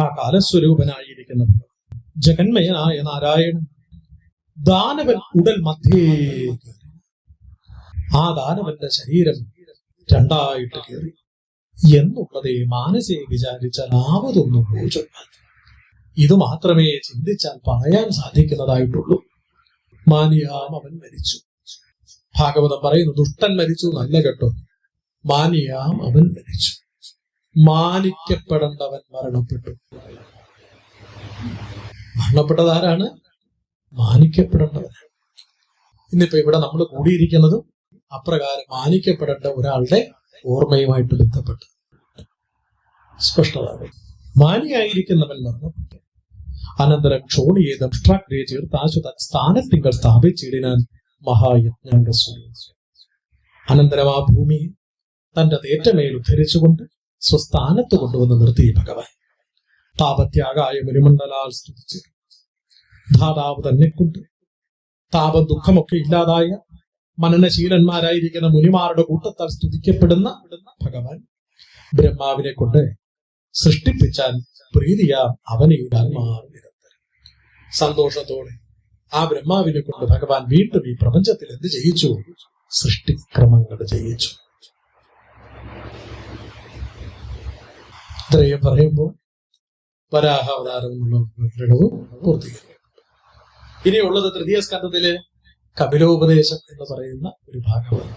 [SPEAKER 1] ആ കാലസ്വരൂപനായിരിക്കുന്ന ജഗന്മയനായ നാരായണൻ ദാനവൻ ഉടൽ മധ്യേ, ആ ദാനവന്റെ ശരീരം രണ്ടായിട്ട് കയറി എന്നുള്ളതേ മാനസേ വിചാരിച്ചാൽ ആവതൊന്നും പോചം. ഇത് മാത്രമേ ചിന്തിച്ചാൽ പറയാൻ സാധിക്കുന്നതായിട്ടുള്ളൂ. മാനിയാം അവൻ മരിച്ചു. ഭാഗവതം പറയുന്നു, ദുഷ്ടൻ മരിച്ചു നല്ല കേട്ടോ, മാനിയാം അവൻ മരിച്ചു. മാനിക്കപ്പെടേണ്ടവൻ മരണപ്പെട്ടു. മരണപ്പെട്ടതാരാണ്? മാനിക്കപ്പെടേണ്ടവൻ. ഇന്നിപ്പോ ഇവിടെ നമ്മൾ കൂടിയിരിക്കുന്നതും അപ്രകാരം മാനിക്കപ്പെടേണ്ട ഒരാളുടെ ഓർമ്മയുമായിട്ട് ബന്ധപ്പെട്ട് സ്പഷ്ടത. മാനിയായിരിക്കുന്നവൻ മരണപ്പെട്ടു. അനന്തരം ക്ഷോണിയെ ദംഷ്ട്രാഗ്രേ ചേർത്താശു സ്ഥാനത്തിങ്കൾ സ്ഥാപിച്ചിടിനാൻ മഹായജ്ഞാംഗ സ്വരൂപം. അനന്തരം ആ ഭൂമിയെ തന്റെ തേറ്റമേൽ ഉദ്ധരിച്ചുകൊണ്ട് സ്വസ്ഥാനത്ത് കൊണ്ടുവന്ന് നിർത്തി ഭഗവാൻ. താപത്യാഗായ മുനിമണ്ഡലാൽ സ്തുതിച്ചു. ധാതാവ് തന്നെ കൊണ്ട് താപം ദുഃഖമൊക്കെ ഇല്ലാതായ മനനശീലന്മാരായിരിക്കുന്ന മുനിമാരുടെ കൂട്ടത്താൽ സ്തുതിക്കപ്പെടുന്ന ഭഗവാൻ ബ്രഹ്മാവിനെ കൊണ്ട് സൃഷ്ടിപ്പിച്ചാൽ പ്രീതിയാ അവനെ ആത്മാവ് നിരന്തരം. സന്തോഷത്തോടെ ആ ബ്രഹ്മാവിനെ കൊണ്ട് ഭഗവാൻ വീണ്ടും ഈ പ്രപഞ്ചത്തിൽ എന്ത് ചെയ്യിച്ചു? സൃഷ്ടിക്രമങ്ങൾ ചെയ്യിച്ചു. ഇത്രയും പറയുമ്പോൾ വരാഹാവതാരം എന്നുള്ള പ്രകരണവും പൂർത്തീകരിക്കും. ഇനിയുള്ളത് തൃതീയ സ്കന്ധത്തിലെ കപിലോപദേശം എന്ന് പറയുന്ന ഒരു ഭാഗമാണ്.